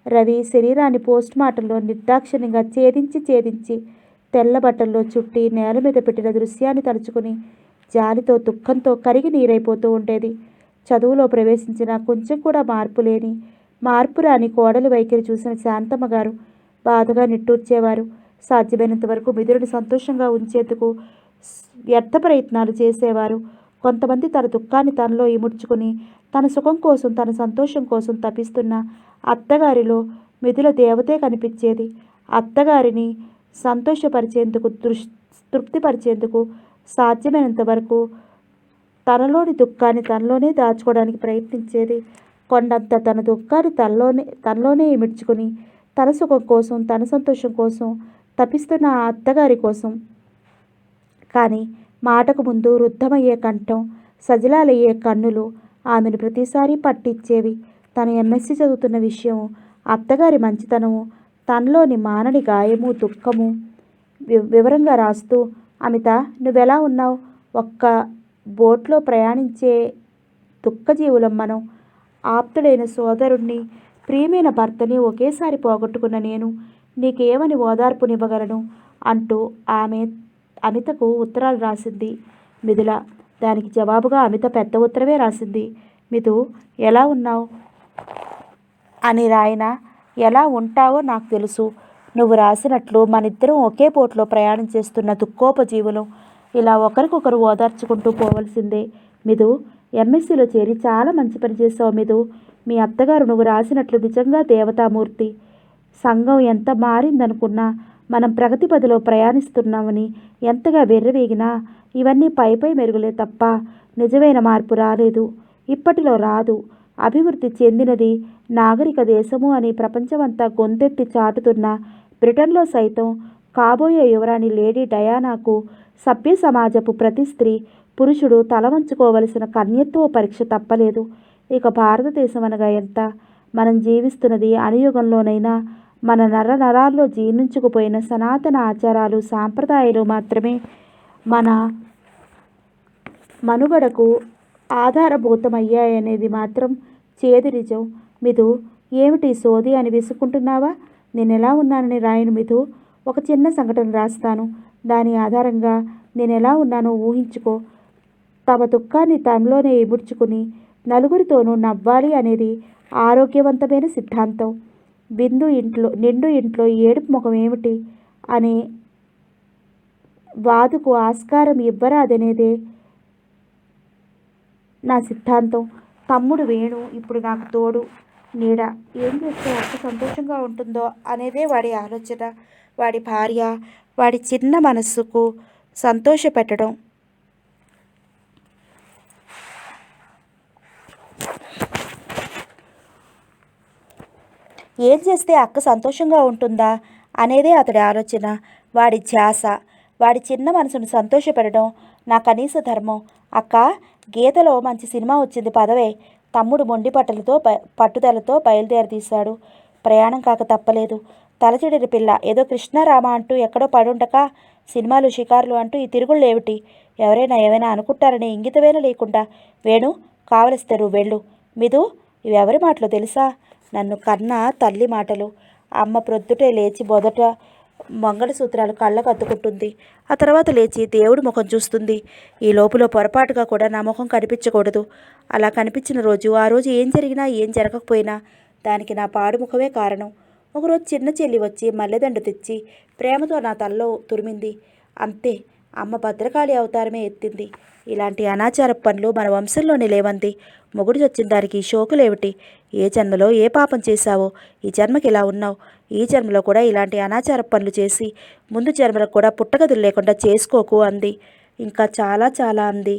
రవి శరీరాన్ని పోస్ట్మార్టంలో నిర్దాక్షిణ్యంగా ఛేదించి తెల్ల బట్టల్లో చుట్టి నేల మీద పెట్టిన దృశ్యాన్ని తలుచుకుని జాలితో దుఃఖంతో కరిగి నీరైపోతూ ఉండేది. చదువులో ప్రవేశించిన కొంచెం కూడా మార్పు రాని కోడలి వైఖరి చూసిన శాంతమ్మ గారు బాధగా నిట్టూర్చేవారు. సాధ్యమైనంత వరకు మిథులని సంతోషంగా ఉంచేందుకు వ్యర్థ ప్రయత్నాలు చేసేవారు. కొంతమంది తన దుఃఖాన్ని తనలో ఇముడ్చుకుని తన సుఖం కోసం తన సంతోషం కోసం తపిస్తున్న అత్తగారిలో మిథుల దేవతే కనిపించేది. అత్తగారిని సంతోషపరిచేందుకు తృప్తిపరిచేందుకు సాధ్యమైనంత వరకు తనలోని దుఃఖాన్ని తనలోనే దాచుకోవడానికి ప్రయత్నించేది. కొండంత తన దుఃఖాన్ని తనలోనే ఇమిడ్చుకుని తన సుఖం కోసం తన సంతోషం కోసం తపిస్తున్న ఆ అత్తగారి కోసం. కానీ మాటకు ముందు రుద్ధమయ్యే కంఠం, సజలాలయ్యే కన్నులు ఆమెను ప్రతిసారి పట్టించేవి. తను ఎంఎస్సి చదువుతున్న విషయం, అత్తగారి మంచితనము, తనలోని మానని గాయము దుఃఖము వివరంగా రాస్తూ, అమిత నువ్వెలా ఉన్నావు? ఒక్క బోట్లో ప్రయాణించే దుఃఖజీవులం మనం. ఆప్తుడైన సోదరుణ్ణి, ప్రియమైన భర్తని ఒకేసారి పోగొట్టుకున్న నేను నీకేమని ఓదార్పునివ్వగలను అంటూ ఆమె అమితకు ఉత్తరాలు రాసింది మిథుల. దానికి జవాబుగా అమిత పెద్ద ఉత్తరమే రాసింది. మిథు ఎలా ఉన్నావు అని రాయినా ఎలా ఉంటావో నాకు తెలుసు. నువ్వు రాసినట్లు మనిద్దరం ఒకే బోట్లో ప్రయాణం చేస్తున్న దుఃఖోపజీవులు. ఇలా ఒకరికొకరు ఓదార్చుకుంటూ పోవలసిందే. మిథు ఎంఎస్సిలో చేరి చాలా మంచి పని చేసావు మిథు. మీ అత్తగారు నువ్వు రాసినట్లు నిజంగా దేవతామూర్తి. సంఘం ఎంత మారిందనుకున్నా మనం ప్రగతి పదిలో ప్రయాణిస్తున్నామని ఎంతగా వెర్రవేగినా ఇవన్నీ పై మెరుగులే తప్ప నిజమైన మార్పు రాలేదు, ఇప్పటిలో రాదు. అభివృద్ధి చెందినది నాగరిక దేశము అని ప్రపంచమంతా గొంతెత్తి చాటుతున్న బ్రిటన్లో సైతం కాబోయే యువరాణి లేడీ డయానాకు సభ్య సమాజపు ప్రతి స్త్రీ పురుషుడు తల వంచుకోవలసిన కన్యత్వ పరీక్ష తప్పలేదు. ఇక భారతదేశం అనగా ఎంత? మనం జీవిస్తున్నది అనుయుగంలోనైనా మన నరాల్లో జీర్ణించుకుపోయిన సనాతన ఆచారాలు సాంప్రదాయాలు మాత్రమే మన మనుగడకు ఆధారభూతమయ్యాయనేది మాత్రం చేదు నిజం. మిథు ఏమిటి సోది అని విసుక్కుంటున్నావా? నేనెలా ఉన్నానని రాయను మిథు. ఒక చిన్న సంఘటన రాస్తాను, దాని ఆధారంగా నేనెలా ఉన్నానో ఊహించుకో. తమ దుఃఖాన్ని తమలోనే ఇముడ్చుకుని నలుగురితోనూ నవ్వాలి అనేది ఆరోగ్యవంతమైన సిద్ధాంతం. నిండు ఇంట్లో ఏడుపు ముఖం ఏమిటి అనే వాదుకు ఆస్కారం ఇవ్వరాదనేదే నా సిద్ధాంతం. తమ్ముడు వేణు ఇప్పుడు నాకు తోడు నీడ. ఏం చేస్తే ఎంత సంతోషంగా ఉంటుందో అనేదే వాడి ఆలోచన. వాడి భార్య వాడి చిన్న మనస్సుకు సంతోషపెట్టడం. ఏం చేస్తే అక్క సంతోషంగా ఉంటుందా అనేదే అతడి ఆలోచన. వాడి ధ్యాస. వాడి చిన్న మనసును సంతోషపెట్టడం నా కనీస ధర్మం. అక్క, గీతలో మంచి సినిమా వచ్చింది పదవే. తమ్ముడు మొండి పట్టుదలతో బయలుదేరదీశాడు. ప్రయాణం కాక తప్పలేదు. తలచిడిన పిల్ల ఏదో కృష్ణారామ అంటూ ఎక్కడో పడుండక సినిమాలు షికారులు అంటూ ఈ తిరుగుళ్ళేమిటి? ఎవరైనా ఏమైనా అనుకుంటారని ఇంగితవేనా లేకుండా వేణు కావలిస్తే నువ్వు వెళ్ళు. మిదు, ఇవెవరి మాటలు తెలుసా? నన్ను కన్న తల్లి మాటలు. అమ్మ ప్రొద్దుటే లేచి మొదట మంగళసూత్రాలు కళ్ళకు అద్దుకుంటుంది. ఆ తర్వాత లేచి దేవుడి ముఖం చూస్తుంది. ఈ లోపల పొరపాటుగా కూడా నా ముఖం కనిపించకూడదు. అలా కనిపించిన రోజు, ఆ రోజు ఏం జరిగినా ఏం జరగకపోయినా దానికి నా పాడు ముఖమే కారణం. ఒకరోజు చిన్న చెల్లి వచ్చి మల్లెదండ తెచ్చి ప్రేమతో నా తలలో తురిమింది. అంతే, అమ్మ భద్రకాళి అవతారమే ఎత్తింది. ఇలాంటి అనాచార పనులు మన వంశంలోనే లేవంది. మొగుడు చచ్చిన దానికి షోకులేమిటి? ఏ జన్మలో ఏ పాపం చేశావో ఈ జన్మకి ఇలా ఉన్నావు. ఈ జన్మలో కూడా ఇలాంటి అనాచార పనులు చేసి ముందు జన్మలకు కూడా పుట్టగదులు లేకుండా చేసుకోకు అంది. ఇంకా చాలా చాలా అంది.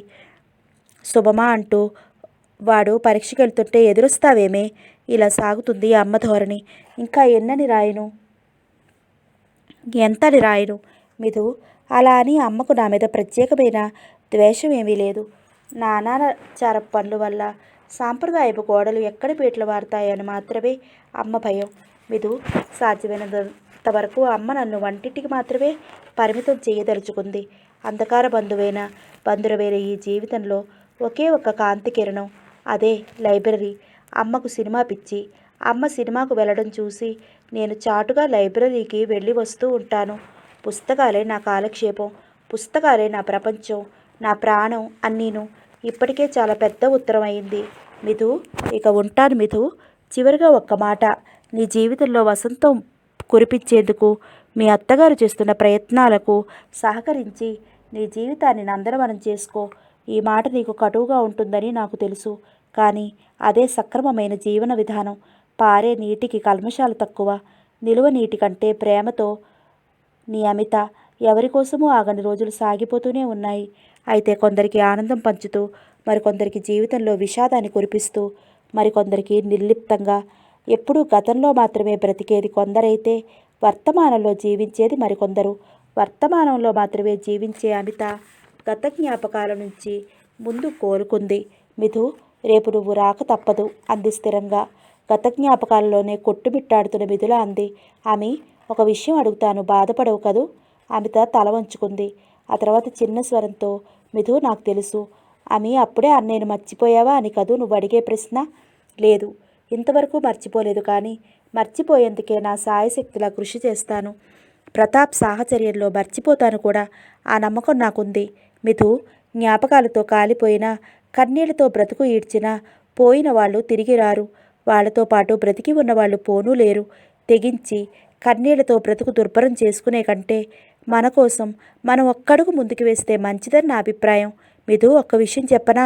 శుభమా అంటూ వాడు పరీక్షకి వెళ్తుంటే ఎదురొస్తావేమే? ఇలా సాగుతుంది అమ్మ ధోరణి. ఇంకా ఎన్నని రాయను, ఎంతని రాయను మిథు. అలా అని అమ్మకు నా మీద ప్రత్యేకమైన ద్వేషం ఏమీ లేదు. నా అనాచార పనుల వల్ల సాంప్రదాయపు గోడలు ఎక్కడ పీటలు వారుతాయని మాత్రమే అమ్మ భయం. మిథు, సాధ్యమైనంత వరకు అమ్మ నన్ను వంటింటికి మాత్రమే పరిమితం చేయదలుచుకుంది. అంధకార బంధురవేరే ఈ జీవితంలో ఒకే ఒక్క కాంతి కిరణం, అదే లైబ్రరీ. అమ్మకు సినిమా పిచ్చి. అమ్మ సినిమాకు వెళ్ళడం చూసి నేను చాటుగా లైబ్రరీకి వెళ్ళి వస్తూ ఉంటాను. పుస్తకాలే నా కాలక్షేపం, పుస్తకాలే నా ప్రపంచం, నా ప్రాణం అన్నీను. ఇప్పటికే చాలా పెద్ద ఉత్తరం అయింది మిథు, ఇక ఉంటాను మిథు. చివరిగా ఒక్క మాట, నీ జీవితంలో వసంతం కురిపించేందుకు మీ అత్తగారు చేస్తున్న ప్రయత్నాలకు సహకరించి నీ జీవితాన్ని నందనవనం చేసుకో. ఈ మాట నీకు కటువుగా ఉంటుందని నాకు తెలుసు, కానీ అదే సక్రమమైన జీవన విధానం. పారే నీటికి కల్మషాలు తక్కువ. నిలువ నీటి కంటే ప్రేమతో నీ అమిత. ఎవరికోసమూ ఆగని రోజులు సాగిపోతూనే ఉన్నాయి. అయితే కొందరికి ఆనందం పంచుతూ, మరికొందరికి జీవితంలో విషాదాన్ని కురిపిస్తూ, మరికొందరికి నిర్లిప్తంగా ఎప్పుడూ గతంలో మాత్రమే బ్రతికేది కొందరైతే వర్తమానంలో జీవించేది మరికొందరు. వర్తమానంలో మాత్రమే జీవించే అమిత గత జ్ఞాపకాల నుంచి ముందు కోలుకుంది. మిథు, రేపు నువ్వు రాక తప్పదు అంది స్థిరంగా. గత జ్ఞాపకాలలోనే కొట్టుమిట్టాడుతున్న మిథుల అంది. ఆమె, ఒక విషయం అడుగుతాను, బాధపడవు కదూ? అమిత తల వంచుకుంది. ఆ తర్వాత చిన్న స్వరంతో, మిథు, నాకు తెలుసు. ఆమె, అప్పుడే అన్నయ్యను మర్చిపోయావా అని కదూ నువ్వు అడిగే ప్రశ్న? లేదు, ఇంతవరకు మర్చిపోలేదు, కానీ మర్చిపోయేందుకే నా సాయశక్తిలా కృషి చేస్తాను. ప్రతాప్ సాహచర్యంలో మర్చిపోతాను కూడా. ఆ నమ్మకం నాకుంది. మిథు, జ్ఞాపకాలతో కాలిపోయినా, కన్నీళ్లతో బ్రతుకు ఈడ్చినా పోయిన వాళ్ళు తిరిగి రారు. వాళ్లతో పాటు బ్రతికి ఉన్నవాళ్ళు పోనూ లేరు. తెగించి కన్నీళ్లతో బ్రతుకు దుర్భరం చేసుకునే కంటే మన కోసం మనం ఒక్కడుగు ముందుకు వేస్తే మంచిదని నా అభిప్రాయం. మిథు, ఒక్క విషయం చెప్పనా?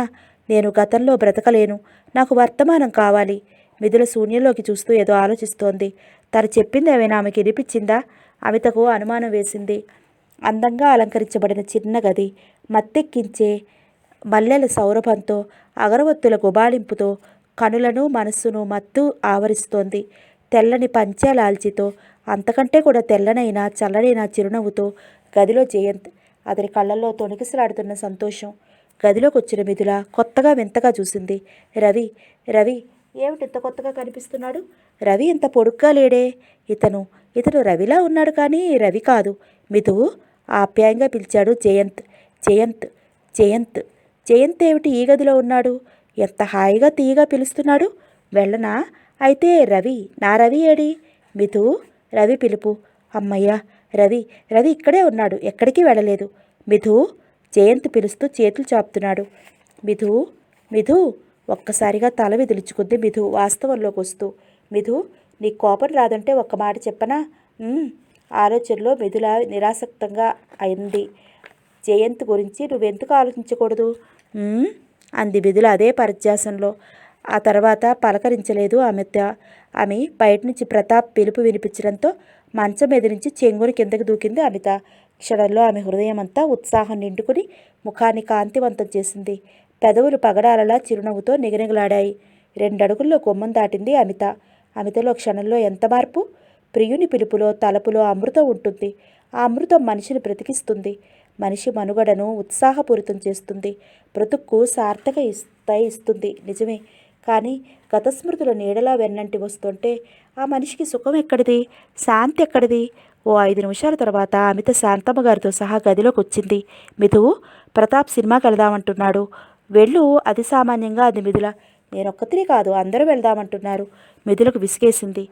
నేను గతంలో బ్రతకలేను. నాకు వర్తమానం కావాలి. మిథుల శూన్యంలోకి చూస్తూ ఏదో ఆలోచిస్తోంది. తను చెప్పింది ఏమైనా ఆమెకి వినిపించిందా? అమితకు అనుమానం వేసింది. అందంగా అలంకరించబడిన చిన్న గది, మత్తెక్కించే మల్లెల సౌరభంతో, అగరవత్తుల గుబాళింపుతో కనులను మనస్సును మత్తు ఆవరిస్తోంది. తెల్లని పంచాలాల్చితో, అంతకంటే కూడా తెల్లనైనా చల్లనైన చిరునవ్వుతో గదిలో జయంత్. అతని కళ్ళల్లో తొణికిసలాడుతున్న సంతోషం. గదిలోకి వచ్చిన మిథుల కొత్తగా వింతగా చూసింది. రవి, రవి ఏమిటి ఇంత కొత్తగా కనిపిస్తున్నాడు? రవి ఇంత పొడుగ్గా లేడే. ఇతను రవిలా ఉన్నాడు, కానీ రవి కాదు. మిథు, ఆప్యాయంగా పిలిచాడు జయంత్. జయంత్, జయంత్, జయంత్ ఏమిటి ఈ గదిలో ఉన్నాడు? ఎంత హాయిగా తీయగా పిలుస్తున్నాడు. వెళ్ళనా? అయితే రవి, నా రవి ఏడి? మిథు, రవి పిలుపు. అమ్మయ్య, రవి, రవి ఇక్కడే ఉన్నాడు, ఎక్కడికి వెళ్ళలేదు. మిథు, జయంత్ పిలుస్తూ చేతులు చాపుతున్నాడు. మిథు, మిథు, ఒక్కసారిగా తల విదిలించుకుంది మిథు వాస్తవంలోకి వస్తూ. మిథు, నీ కోపం రాదంటే ఒక్క మాట చెప్పనా? ఆలోచనలో మిథుల నిరాసక్తంగా అయింది. జయంత్ గురించి నువ్వెందుకు ఆలోచించకూడదు అంది మిథుల అదే పరధ్యాసంలో. ఆ తర్వాత పలకరించలేదు అమిత. ఆమె బయట నుంచి ప్రతాప్ పిలుపు వినిపించడంతో మంచం మీద నుంచి చెంగుని కిందకి దూకింది అమిత. క్షణంలో ఆమె హృదయం అంతా ఉత్సాహం నిండుకుని ముఖాన్ని కాంతివంతం చేసింది. పెదవులు పగడాలలా చిరునవ్వుతో నిగనిగలాడాయి. 2 అడుగుల్లో గుమ్మం దాటింది అమిత. అమితలో క్షణంలో ఎంత మార్పు! ప్రియుని పిలుపులో, తలపులో అమృతం ఉంటుంది. ఆ అమృతం మనిషిని బ్రతికిస్తుంది. మనిషి మనుగడను ఉత్సాహపూరితం చేస్తుంది. బ్రతుక్కు సార్థక ఇస్తుంది, నిజమే. కానీ గత స్మృతుల నీడలా వెన్నంటి వస్తుంటే ఆ మనిషికి సుఖం ఎక్కడిది, శాంతి ఎక్కడిది? ఓ 5 నిమిషాల తర్వాత అమిత శాంతమ్మ గారితో సహా గదిలోకి వచ్చింది. మిథు, ప్రతాప్ సినిమాకి వెళదామంటున్నాడు, వెళ్ళు. అది సామాన్యంగా అంది మిథుల. నేనొక్కతిని కాదు, అందరూ వెళ్దామంటున్నారు. మిథులకు విసిగేసింది.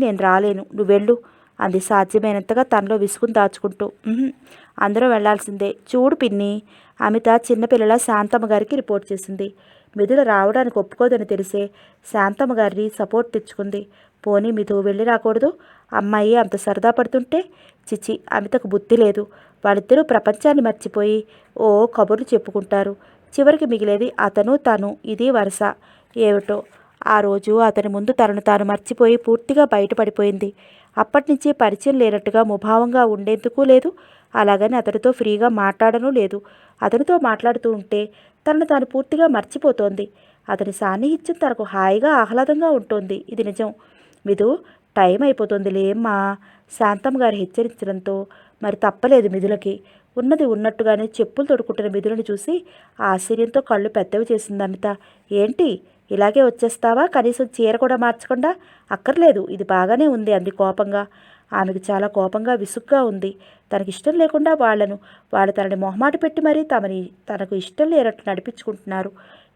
నేను రాలేను, నువ్వెళ్ళు అంది సాధ్యమైనంతగా తనలో విసుగును దాచుకుంటూ. అందరూ వెళ్లాల్సిందే. చూడు పిన్ని, అమిత చిన్నపిల్లల శాంతమ్మ గారికి రిపోర్ట్ చేసింది. మిథుల రావడానికి ఒప్పుకోదని తెలిసే శాంతమ్మ గారిని సపోర్ట్ తెచ్చుకుంది. పోనీ మిథు వెళ్ళి రాకూడదు? అమ్మాయి అంత సరదా పడుతుంటే. చిచి, అమితకు బుద్ధి లేదు. వాళ్ళిద్దరూ ప్రపంచాన్ని మర్చిపోయి కబుర్లు చెప్పుకుంటారు. చివరికి మిగిలేది అతను తను. ఇది వరుస. ఏమిటో ఆ రోజు అతని ముందు తనను తాను మర్చిపోయి పూర్తిగా బయటపడిపోయింది. అప్పటినుంచి పరిచయం లేనట్టుగా ముభావంగా ఉండేందుకు లేదు, అలాగని అతడితో ఫ్రీగా మాట్లాడనూ లేదు. అతనితో మాట్లాడుతూ ఉంటే తనను తాను పూర్తిగా మర్చిపోతోంది. అతని సాన్నిహిత్యం తనకు హాయిగా ఆహ్లాదంగా ఉంటుంది. ఇది నిజం. మిథు, టైం అయిపోతుంది లేమ్మా, శాంతమ్మ గారు హెచ్చరించడంతో మరి తప్పలేదు మిథులకి. ఉన్నది ఉన్నట్టుగానే చెప్పులు తొడుకుంటున్న మిథులను చూసి ఆశ్చర్యంతో కళ్ళు పెద్దవి చేసింది అమిత. ఏంటి, ఇలాగే వచ్చేస్తావా? కనీసం చీర కూడా మార్చకుండా. అక్కర్లేదు, ఇది బాగానే ఉంది అంది కోపంగా. ఆమెకు చాలా కోపంగా విసుగ్గా ఉంది. తనకిష్టం లేకుండా వాళ్ళు తనని మొహమాట పెట్టి మరీ తనకు ఇష్టం లేనట్లు నడిపించుకుంటున్నారు.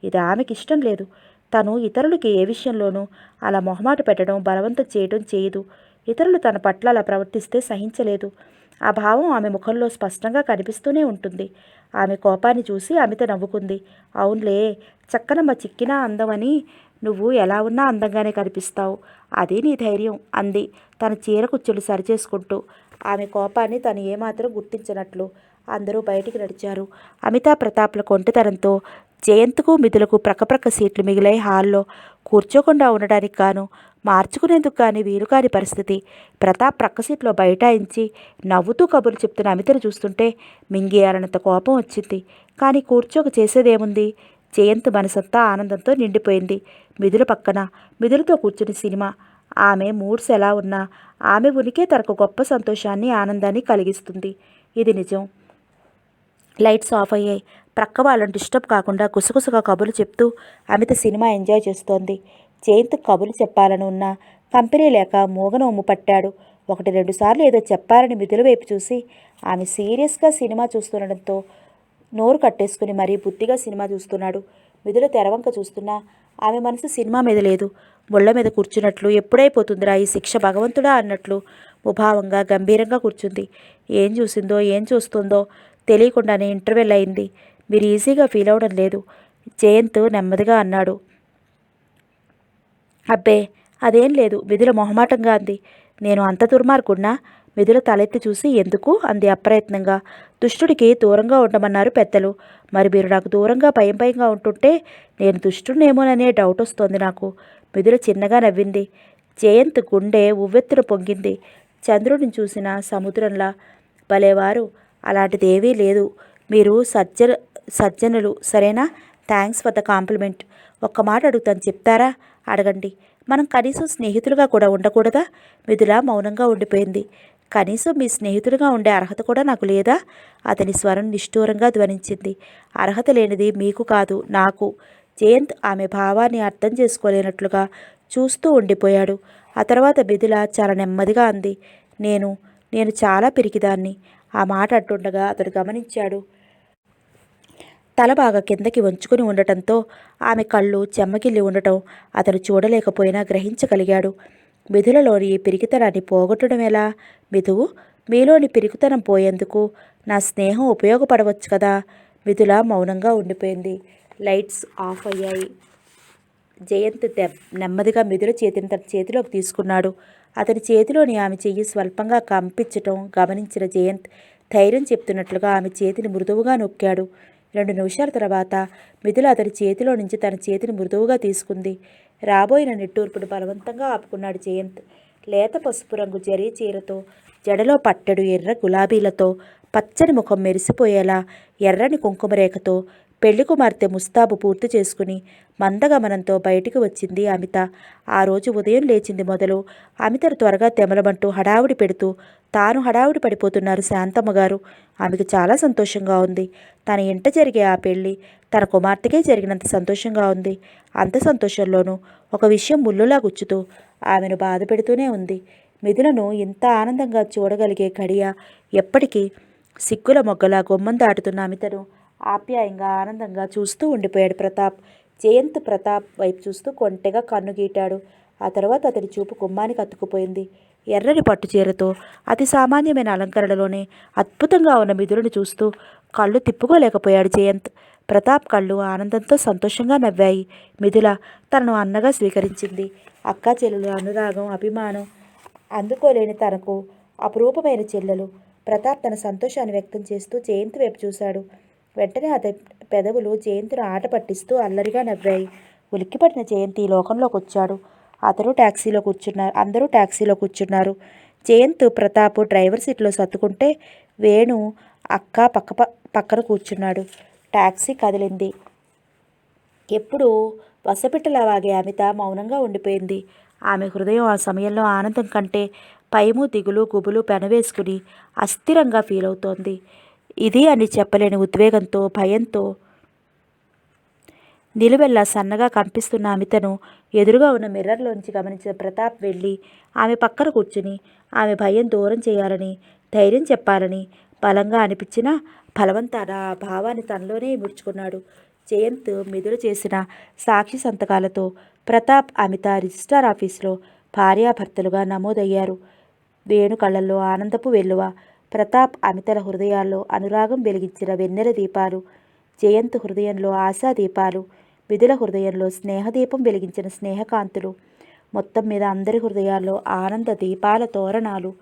ఇది ఆమెకి ఇష్టం లేదు. తను ఇతరులకి ఏ విషయంలోనూ అలా మొహమాట పెట్టడం, బలవంతం చేయడం చేయదు. ఇతరులు తన పట్ల అలా ప్రవర్తిస్తే సహించలేదు. ఆ భావం ఆమె ముఖంలో స్పష్టంగా కనిపిస్తూనే ఉంటుంది. ఆమె కోపాన్ని చూసి అమిత నవ్వుకుంది. అవునులే, చక్కనమ్మ చిక్కినా అందమని నువ్వు ఎలా ఉన్నా అందంగానే కనిపిస్తావు. అదే నీ ధైర్యం అంది తన చీర కుచ్చులు సరిచేసుకుంటూ. ఆమె కోపాన్ని తను ఏమాత్రం గుర్తించినట్లు. అందరూ బయటికి నడిచారు. అమితా ప్రతాప్ల కొంటెతనంతో జయంత్కు మిథులకు ప్రక్కప్రక్క సీట్లు మిగిలాయి హాల్లో. కూర్చోకుండా ఉండడానికి గాను, మార్చుకునేందుకు కానీ వీలు కాని పరిస్థితి. ప్రతాప్ ప్రక్క సీట్లో బైఠాయించి నవ్వుతూ కబుర్లు చెప్తున్న అమితను చూస్తుంటే మింగేయాలన్నంత కోపం వచ్చింది. కానీ కూర్చోక చేసేదేముంది? జయంత్ మనసంతా ఆనందంతో నిండిపోయింది. మిథుల పక్కన మిథులతో కూర్చుని సినిమా. ఆమె మూడ్స్ ఎలా ఉన్నా ఆమె ఉనికే తనకు గొప్ప సంతోషాన్ని, ఆనందాన్ని కలిగిస్తుంది. ఇది నిజం. లైట్స్ ఆఫ్ అయ్యాయి. ప్రక్క వాళ్ళని డిస్టర్బ్ కాకుండా గుసగుసగా కబుర్లు చెప్తూ అమిత సినిమా ఎంజాయ్ చేస్తోంది. జయంత్ కబుర్లు చెప్పాలని ఉన్నా కంపెనీ లేక మూగనొమ్ము పట్టాడు. 1-2 సార్లు ఏదో చెప్పాలని మిథుల వైపు చూసి ఆమె సీరియస్గా సినిమా చూస్తుండడంతో నోరు కట్టేసుకుని మరీ బుద్ధిగా సినిమా చూస్తున్నాడు. మిథుల తెరవంక చూస్తున్నా ఆమె మనసు సినిమా మీద లేదు. ముళ్ళ మీద కూర్చున్నట్లు, ఎప్పుడైపోతుందిరా ఈ శిక్ష భగవంతుడా అన్నట్లు ముభావంగా గంభీరంగా కూర్చుంది. ఏం చూసిందో ఏం చూస్తుందో తెలియకుండానే ఇంటర్వెల్ అయింది. మీరు ఈజీగా ఫీల్ అవడం లేదు, జయంత్ నెమ్మదిగా అన్నాడు. అబ్బే, అదేం లేదు, మిథుల మొహమాటంగా అంది. నేను అంత దుర్మార్గున్నా? మిథుల తలెత్తి చూసి ఎందుకు అంది అప్రయత్నంగా. దుష్టుడికి దూరంగా ఉండమన్నారు పెద్దలు. మరి మీరు నాకు దూరంగా భయం భయంగా ఉంటుంటే నేను దుష్టుడినేమోననే డౌట్ వస్తోంది నాకు. మిథుల చిన్నగా నవ్వింది. జయంత్ గుండె ఉవ్వెత్తున పొంగింది. చంద్రుడిని చూసిన సముద్రంలా. భలేవారు, అలాంటిదేవీ లేదు. మీరు సజ్జనులు సరేనా? Thanks for the complement. ఒక్క మాట అడుగుతాను, చెప్తారా? అడగండి. మనం కనీసం స్నేహితులుగా కూడా ఉండకూడదా? మిథుల మౌనంగా ఉండిపోయింది. కనీసం మీ స్నేహితుడిగా ఉండే అర్హత కూడా నాకు లేదా? అతని స్వరం నిష్ఠూరంగా ధ్వనించింది. అర్హత లేనిది మీకు కాదు, నాకు. జయంత్ ఆమె భావాన్ని అర్థం చేసుకోలేనట్లుగా చూస్తూ ఉండిపోయాడు. ఆ తర్వాత మిథుల చాలా నెమ్మదిగా అంది, నేను చాలా పిరికిదాన్ని. ఆ మాట అంటుండగా అతడు గమనించాడు. తల బాగా కిందకి వంచుకుని ఉండటంతో ఆమె కళ్ళు చెమ్మగిల్లి ఉండటం అతను చూడలేకపోయినా గ్రహించగలిగాడు. మిథులలోని పిరికితనాన్ని పోగొట్టడం ఎలా? మిథువు, మీలోని పిరికితనం పోయేందుకు నా స్నేహం ఉపయోగపడవచ్చు కదా? మిథుల మౌనంగా ఉండిపోయింది. లైట్స్ ఆఫ్ అయ్యాయి. జయంత్ నెమ్మదిగా మిథుల చేతిని తన చేతిలోకి తీసుకున్నాడు. అతని చేతిలోని ఆమె చెయ్యి స్వల్పంగా కంపించటం గమనించిన జయంత్ ధైర్యం చెప్తున్నట్లుగా ఆమె చేతిని మృదువుగా నొక్కాడు. 2 నిమిషాల తర్వాత మిథుల అతని చేతిలో నుంచి తన చేతిని మృదువుగా తీసుకుంది. రాబోయిన నిట్టూర్పును బలవంతంగా ఆపుకున్నాడు జయంత్. లేత పసుపు రంగు జరీ చీరతో, జడలో పట్టెడు ఎర్ర గులాబీలతో, పచ్చని ముఖం మెరిసిపోయేలా ఎర్రని కుంకుమరేఖతో పెళ్లి కుమార్తె ముస్తాబు పూర్తి చేసుకుని మందగమనంతో బయటికి వచ్చింది అమిత. ఆ రోజు ఉదయం లేచింది మొదలు అమితను త్వరగా తెమలమంటూ హడావుడి పెడుతూ తాను హడావుడి పడిపోతున్నారు శాంతమ్మ గారు. ఆమెకు చాలా సంతోషంగా ఉంది. తన ఇంట జరిగే ఆ పెళ్లి తన కుమార్తెకే జరిగినంత సంతోషంగా ఉంది. అంత సంతోషంలోనూ ఒక విషయం ముల్లులా గుచ్చుతూ ఆమెను బాధ పెడుతూనే ఉంది. మిథులను ఇంత ఆనందంగా చూడగలిగే గడియ ఎప్పటికీ సిగ్గుల మొగ్గలా గుమ్మం దాటుతున్న అమితను ఆప్యాయంగా ఆనందంగా చూస్తూ ఉండిపోయాడు ప్రతాప్. జయంత్ ప్రతాప్ వైపు చూస్తూ కొంటెగా కన్ను గీటాడు. ఆ తర్వాత అతడి చూపు గుమ్మానికి అతుక్కుపోయింది. ఎర్రని పట్టు చీరతో అతి సామాన్యమైన అలంకరణలోనే అద్భుతంగా ఉన్న మిథులను చూస్తూ కళ్ళు తిప్పుకోలేకపోయాడు జయంత్. ప్రతాప్ కళ్ళు ఆనందంతో సంతోషంగా నవ్వాయి. మిథుల తనను అన్నగా స్వీకరించింది. అక్కా చెల్లెలు అనురాగం, అభిమానం అందుకోలేని తనకు అపురూపమైన చెల్లెలు. ప్రతాప్ తన సంతోషాన్ని వ్యక్తం చేస్తూ జయంత్ వైపు చూశాడు. వెంటనే అతని పెదవులు జయంత్ను ఆట పట్టిస్తూ అల్లరిగా నవ్వాయి. ఉలిక్కిపడిన జయంత్ ఈ లోకంలోకి వచ్చాడు. అందరూ టాక్సీలో కూర్చున్నారు. జయంత్, ప్రతాప్ డ్రైవర్ సీట్లో సర్దుకుంటే వేణు అక్క పక్కన కూర్చున్నాడు. టాక్సీ కదిలింది. ఎప్పుడు వసపిట్టలా వాగే అమిత మౌనంగా ఉండిపోయింది. ఆమె హృదయం ఆ సమయంలో ఆనందం కంటే భయము, దిగులు, గుబులు పెనవేసుకుని అస్థిరంగా ఫీల్ అవుతోంది. ఇది అని చెప్పలేని ఉద్వేగంతో, భయంతో నిలువెల్లా సన్నగా కనిపిస్తున్న అమితను ఎదురుగా ఉన్న మిర్రర్లోంచి గమనించిన ప్రతాప్ వెళ్ళి ఆమె పక్కన కూర్చుని ఆమె భయం దూరం చేయాలని, ధైర్యం చెప్పాలని బలంగా అనిపించిన బలవంతాన ఆ భావాన్ని తనలోనే ఇముడ్చుకున్నాడు. జయంత్ మిథుల చేసిన సాక్షి సంతకాలతో ప్రతాప్, అమిత రిజిస్ట్రార్ ఆఫీసులో భార్యాభర్తలుగా నమోదయ్యారు. వేణు కళ్ళల్లో ఆనందపు వెల్లువ, ప్రతాప్, అమితల హృదయాల్లో అనురాగం వెలిగించిన వెన్నెల దీపాలు, జయంత్ హృదయంలో ఆశా దీపాలు, మిథుల హృదయంలో స్నేహదీపం వెలిగించిన స్నేహకాంతులు, మొత్తం మీద అందరి హృదయాల్లో ఆనంద దీపాల తోరణాలు.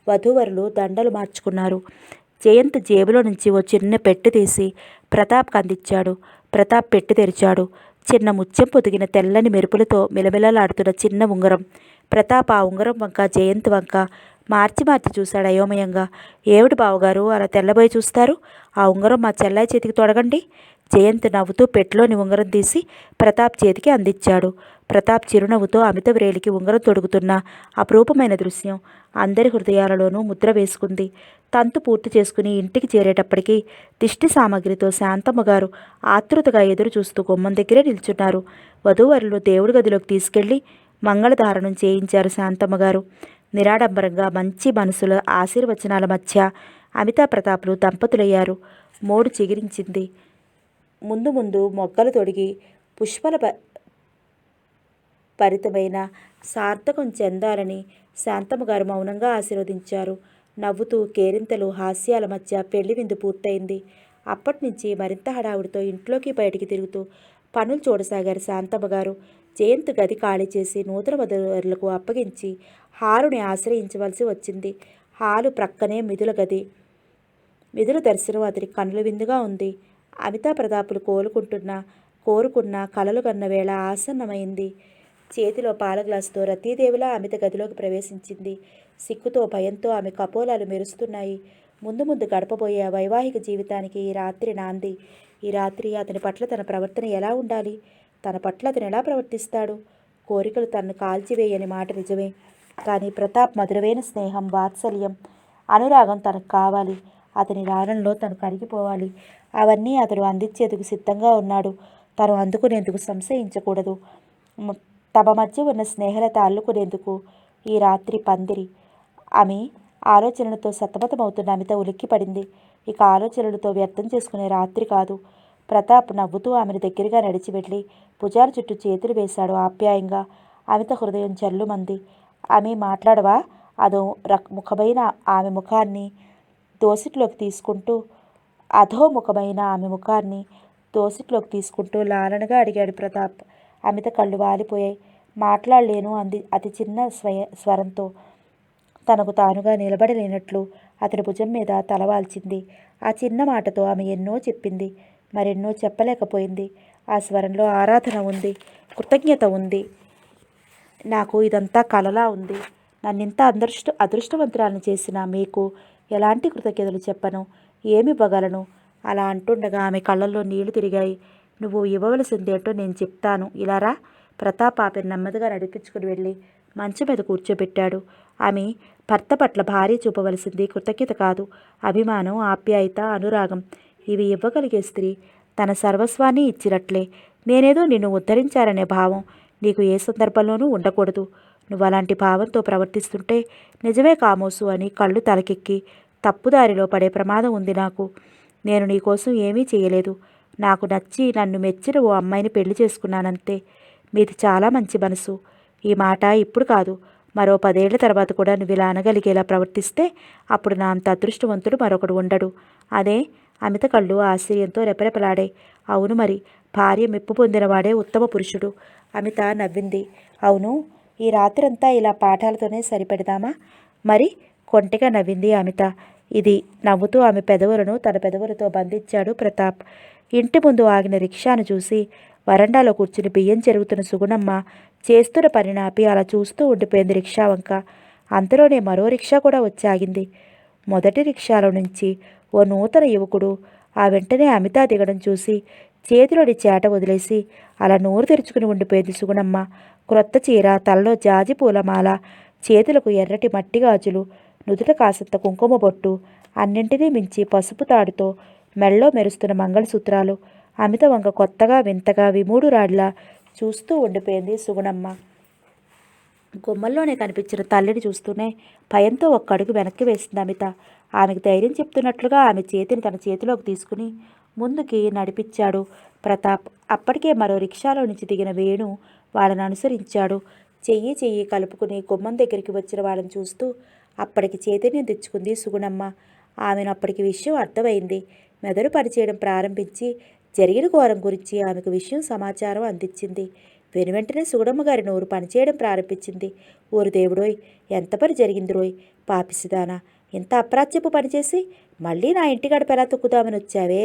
వధూవరులు దండలు మార్చుకున్నారు. జయంత్ జేబులో నుంచి ఓ చిన్న పెట్టె తీసి ప్రతాప్కి అందించాడు. ప్రతాప్ పెట్టె తెరిచాడు. చిన్న ముత్యం పొదిగిన తెల్లని మెరుపులతో మిలమిలలాడుతున్న చిన్న ఉంగరం. ప్రతాప్ ఆ ఉంగరం వంక, జయంత్ వంక మార్చి మార్చి చూశాడు అయోమయంగా. ఏమిటి బావగారు అలా తెల్లబోయి చూస్తారు? ఆ ఉంగరం మా చెల్లాయి చేతికి తొడగండి. జయంత్ నవ్వుతూ పెట్టెలోని ఉంగరం తీసి ప్రతాప్ చేతికి అందించాడు. ప్రతాప్ చిరునవ్వుతో అమిత వ్రేలికి ఉంగరం తొడుగుతున్న అపురూపమైన దృశ్యం అందరి హృదయాలలోనూ ముద్ర వేసుకుంది. తంతు పూర్తి చేసుకుని ఇంటికి చేరేటప్పటికీ దిష్టి సామగ్రితో శాంతమ్మగారు ఆతృతగా ఎదురు చూస్తూ గుమ్మం దగ్గరే నిల్చున్నారు. వధూవరులు దేవుడి గదిలోకి తీసుకెళ్లి మంగళధారణం చేయించారు శాంతమ్మగారు. నిరాడంబరంగా మంచి మనసుల ఆశీర్వచనాల మధ్య అమితా ప్రతాప్లు దంపతులయ్యారు. మోడు చిగిరించింది. ముందు ముందు మొగ్గలు తొడిగి పుష్పల పరితమైన సార్థకం చెందాలని శాంతమ్మగారు మౌనంగా ఆశీర్వదించారు. నవ్వుతూ కేరింతలు, హాస్యాల మధ్య పెళ్లి విందు పూర్తయింది. అప్పటినుంచి మరింత హడావుడితో ఇంట్లోకి బయటికి తిరుగుతూ పనులు చూడసాగారు శాంతమ్మగారు. జయంత్ గది ఖాళీ చేసి నూతన వధూవరులకు అప్పగించి హాలుని ఆశ్రయించవలసి వచ్చింది. హాలు ప్రక్కనే మిథుల గది. మిథుల దర్శనం అతని కన్నుల విందుగా ఉంది. అమితా ప్రతాపులు కోరుకున్న కలలు కన్న వేళ ఆసన్నమైంది. చేతిలో పాల గ్లాసుతో రతీదేవిలా అమిత గదిలోకి ప్రవేశించింది. సిగ్గుతో, భయంతో ఆమె కపోలాలు మెరుస్తున్నాయి. ముందు ముందు గడపబోయే వైవాహిక జీవితానికి ఈ రాత్రి నాంది. ఈ రాత్రి అతని పట్ల తన ప్రవర్తన ఎలా ఉండాలి? తన పట్ల అతను ఎలా ప్రవర్తిస్తాడు? కోరికలు తనను కాల్చివేయని మాట నిజమే. కానీ ప్రతాప్ మధురమైన స్నేహం, వాత్సల్యం, అనురాగం తనకు కావాలి. అతని లాలనలో తను కరిగిపోవాలి. అవన్నీ అతడు అందించేందుకు సిద్ధంగా ఉన్నాడు. తను అందుకునేందుకు సంశయించకూడదు. తమ మధ్య ఉన్న స్నేహలత అల్లుకునేందుకు ఈ రాత్రి పందిరి. ఆమె ఆలోచనలతో సతమతమవుతున్న అమిత ఉలిక్కిపడింది. ఇక ఆలోచనలతో వ్యర్థం చేసుకునే రాత్రి కాదు. ప్రతాప్ నవ్వుతూ ఆమెను దగ్గరగా నడిచి వెళ్ళి భుజాల చుట్టూ చేతులు వేశాడు ఆప్యాయంగా. అమిత హృదయం జల్లుమంది. ఆమె మాట్లాడవా? అదో ముఖమైన ఆమె ముఖాన్ని దోసిట్లోకి తీసుకుంటూ లాలనగా అడిగాడు ప్రతాప్. అమిత కళ్ళు వాలిపోయాయి. మాట్లాడలేను అంది అతి చిన్న స్వరంతో. తనకు తానుగా నిలబడలేనట్లు అతని భుజం మీద తలవాల్చింది. ఆ చిన్న మాటతో ఆమె ఎన్నో చెప్పింది, మరెన్నో చెప్పలేకపోయింది. ఆ స్వరంలో ఆరాధన ఉంది, కృతజ్ఞత ఉంది. నాకు ఇదంతా కలలా ఉంది. నన్నింత అదృష్టవంతురాలను చేసిన మీకు ఎలాంటి కృతజ్ఞతలు చెప్పను, ఏమివ్వగలను? అలా అంటుండగా ఆమె కళ్ళల్లో నీళ్లు తిరిగాయి. నువ్వు ఇవ్వవలసిందేంటో నేను చెప్తాను, ఇలా రా. ప్రతాప్ ఆమెను నెమ్మదిగా నడిపించుకుని వెళ్ళి మంచం మీద కూర్చోబెట్టాడు. ఆమె భర్త పట్ల భార్య చూపవలసింది కృతజ్ఞత కాదు, అభిమానం, ఆప్యాయత, అనురాగం. ఇవి ఇవ్వగలిగే స్త్రీ తన సర్వస్వాన్ని ఇచ్చినట్లే. నేనేదో నిన్ను ఉద్ధరించాలనే భావం నీకు ఏ సందర్భంలోనూ ఉండకూడదు. నువ్వు అలాంటి భావంతో ప్రవర్తిస్తుంటే నిజమే కామోసు అని కళ్ళు తలకెక్కి తప్పుదారిలో పడే ప్రమాదం ఉంది నాకు. నేను నీకోసం ఏమీ చేయలేదు. నాకు నచ్చి నన్ను మెచ్చిన ఓ అమ్మాయిని పెళ్లి చేసుకున్నానంతే. మీది చాలా మంచి మనసు. ఈ మాట ఇప్పుడు కాదు, మరో 10 ఏళ్ల తర్వాత కూడా నువ్వు ఇలా అనగలిగేలా ప్రవర్తిస్తే అప్పుడు నా అంత అదృష్టవంతుడు మరొకడు ఉండడు. అదే అమిత కళ్ళు ఆశ్చర్యంతో రెపరెపలాడాయి. అవును మరి, భార్య మెప్పు పొందినవాడే ఉత్తమ పురుషుడు. అమిత నవ్వింది. అవును, ఈ రాత్రంతా ఇలా పాఠాలతోనే సరిపెడదామా మరి? కొంటెగా నవ్వింది అమిత. ఇది నవ్వుతూ ఆమె పెదవులను తన పెదవులతో బంధించాడు ప్రతాప్. ఇంటి ముందు ఆగిన రిక్షాను చూసి వరండాలో కూర్చుని బియ్యం చెరుగుతున్న సుగుణమ్మ చేస్తున్న పనిని ఆపి అలా చూస్తూ ఉండిపోయింది రిక్షా వంక. అంతలోనే మరో రిక్షా కూడా వచ్చి ఆగింది. మొదటి రిక్షాలో నుంచి ఓ నూతన యువకుడు, ఆ వెంటనే అమిత దిగడం చూసి చేతిలోని చేట వదిలేసి అలా నోరు తెరుచుకుని ఉండిపోయింది సుగుణమ్మ. క్రొత్త చీర, తలలో జాజి పూలమాల, చేతులకు ఎర్రటి మట్టి గాజులు, నుదుట కాసంత కుంకుమ బొట్టు, అన్నింటినీ మించి పసుపు తాడుతో మెళ్ళో మెరుస్తున్న మంగళసూత్రాలు. అమిత వంక కొత్తగా వింతగా విమూఢురాడిలా చూస్తూ ఉండిపోయింది సుగుణమ్మ. గుమ్మల్లోనే కనిపించిన తల్లిని చూస్తూనే భయంతో ఒక్క అడుగు వెనక్కి వేసింది అమిత. ఆమెకు ధైర్యం చెప్తున్నట్లుగా ఆమె చేతిని తన చేతిలోకి తీసుకుని ముందుకి నడిపించాడు ప్రతాప్. అప్పటికే మరో రిక్షాలో నుంచి దిగిన వేణు వాళ్ళని అనుసరించాడు. చెయ్యి చెయ్యి కలుపుకుని గుమ్మం దగ్గరికి వచ్చిన వాళ్ళని చూస్తూ అప్పటికి చైతన్యం తెచ్చుకుంది సుగుణమ్మ. ఆమెను అప్పటికి విషయం అర్థమైంది. మెదడు పనిచేయడం ప్రారంభించి జరిగిన ఘోరం గురించి ఆమెకు విషయం సమాచారం అందించింది. వెనువెంటనే సుగుణమ్మ గారి నోరు పనిచేయడం ప్రారంభించింది. ఊరు దేవుడోయ్, ఎంత పని జరిగింది రోయ్, పాపిసిదానా, ఇంత అప్రాచ్యపు పనిచేసి మళ్ళీ నా ఇంటి గడప ఎలా తొక్కుదామని వచ్చావే?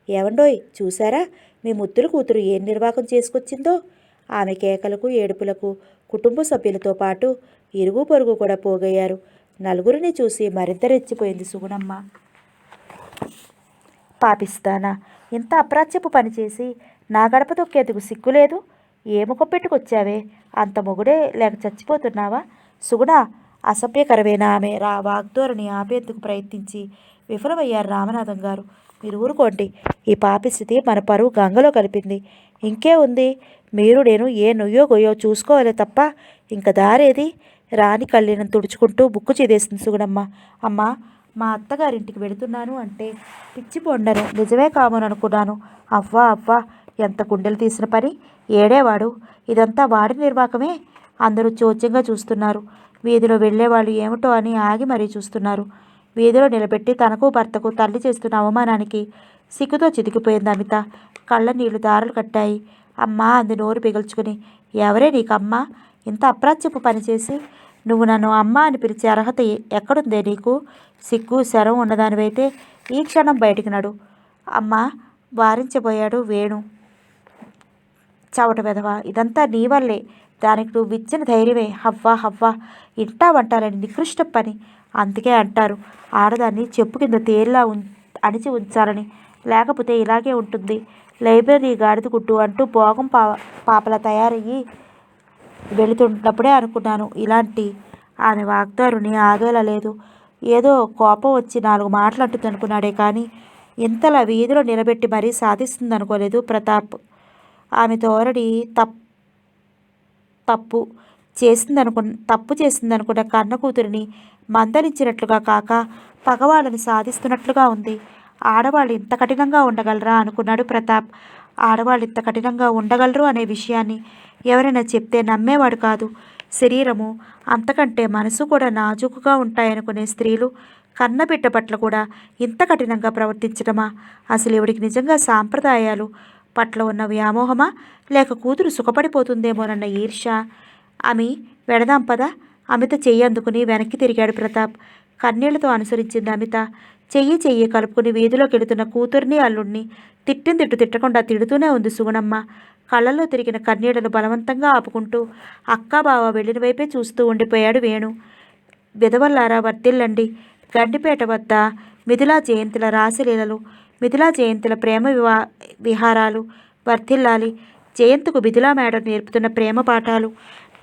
ఏవండోయ్, చూసారా మీ ముద్దుల కూతురు ఏం నిర్వాకం చేసుకొచ్చిందో? ఆమె కేకలకు ఏడుపులకు కుటుంబ సభ్యులతో పాటు ఇరుగు పొరుగు కూడా పోగయ్యారు. నలుగురిని చూసి మరింత రెచ్చిపోయింది సుగుణమ్మ. పాపిస్తానా, ఇంత అప్రాచ్యపు పనిచేసి నా గడప తొక్కేందుకు సిగ్గులేదు? ఏ ముఖం పెట్టుకొచ్చావే? అంత మొగుడే లేక చచ్చిపోతున్నావా? సుగుణ, అసభ్యకరమైన ఆమె వాగ్ధోరణి ఆపేందుకు ప్రయత్నించి విఫలమయ్యారు రామనాథం గారు. మీరు ఊరుకోండి, ఈ పాపిస్థితి మన పరువు గంగలో కలిపింది. ఇంకే ఉంది, మీరు నేను ఏ నొయ్యో గొయ్యో చూసుకోవాలి తప్ప ఇంక దారేది? రాణి కళ్ళీనం తుడుచుకుంటూ బుక్కు చేదేసింది సుగుణమ్మ. అమ్మా, మా అత్తగారింటికి వెళుతున్నాను అంటే పిచ్చి పొండను, నిజమే కామని అనుకున్నాను. అవ్వా అవ్వా, ఎంత గుండెలు తీసిన పని! ఏడేవాడు, ఇదంతా వాడి నిర్వాకమే. అందరూ చోద్యంగా చూస్తున్నారు. వీధిలో వెళ్ళేవాళ్ళు ఏమిటో అని ఆగి మరీ చూస్తున్నారు. వీధిలో నిలబెట్టి తనకు భర్తకు తల్లి చేస్తున్న అవమానానికి సిగ్గుతో చితికిపోయింది అమిత. కళ్ళ నీళ్లు దారులు కట్టాయి. అమ్మా అంది నోరు పిగుల్చుకుని. ఎవరే నీకమ్మా? ఇంత అప్రాచ్యపు పనిచేసి నువ్వు నన్ను అమ్మ అని పిలిచే అర్హత ఎక్కడుందే నీకు? సిగ్గు శరం ఉన్నదానివైతే ఈ క్షణం బయటికి నడు. అమ్మా వారించబోయాడు వేణు. చవట వెధవ, ఇదంతా నీ వల్లే. దానికి నువ్వు ఇచ్చిన ధైర్యమే. హవ్వా హవ్వా, ఇంటా వంటాలని నికృష్ట పని. అందుకే అంటారు ఆడదాన్ని చెప్పు కింద తేలిలా అణిచి ఉంచాలని, లేకపోతే ఇలాగే ఉంటుంది. లైబ్రరీ గాడిద గుట్టు అంటూ భోగం పాపలా తయారయ్యి వెళుతున్నప్పుడే అనుకున్నాను ఇలాంటి. ఆమె వాగ్దారుని ఆగేలా ఏదో కోపం వచ్చి 4 మాటలు అంటుంది అనుకున్నాడే కానీ ఇంతలా వీధిలో నిలబెట్టి మరీ సాధిస్తుంది అనుకోలేదు ప్రతాప్. ఆమె ధోరణి తప్పు చేసిందనుకున్న కన్న కూతురిని మందలించినట్లుగా కాక పగవాళ్ళని సాధిస్తున్నట్లుగా ఉంది. ఆడవాళ్ళు ఇంత కఠినంగా ఉండగలరా అనుకున్నాడు ప్రతాప్. ఆడవాళ్ళు ఇంత కఠినంగా ఉండగలరు అనే విషయాన్ని ఎవరైనా చెప్తే నమ్మేవాడు కాదు. శరీరము అంతకంటే మనసు కూడా నాజూకుగా ఉంటాయనుకునే స్త్రీలు కన్నబిడ్డ పట్ల కూడా ఇంత కఠినంగా ప్రవర్తించడమా? అసలు ఎవడికి నిజంగా సాంప్రదాయాలు పట్ల ఉన్న వ్యామోహమా, లేక కూతురు సుఖపడిపోతుందేమోనన్న ఈర్ష్య? ఆమె వెడదాం పద. అమిత చెయ్యి అందుకుని వెనక్కి తిరిగాడు ప్రతాప్. కన్నీళ్లతో అనుసరించింది అమిత. చెయ్యి కలుపుకుని వీధిలోకి వెళుతున్న కూతుర్ని అల్లుడిని తిట్టకుండా తిడుతూనే ఉంది సుగుణమ్మ. కళ్ళల్లో తిరిగిన కన్నీళ్లను బలవంతంగా ఆపుకుంటూ అక్కా బావ వెళ్ళిన వైపే చూస్తూ ఉండిపోయాడు వేణు. విధవల్లారా వర్తిల్లండి. గండిపేట వద్ద మిథిలా జయంతుల రాసలీలలు, మిథిలా జయంతుల ప్రేమ విహారాలు వర్తిల్లాలి. జయంతుకు మిథిలా మేడం నేర్పుతున్న ప్రేమ పాఠాలు,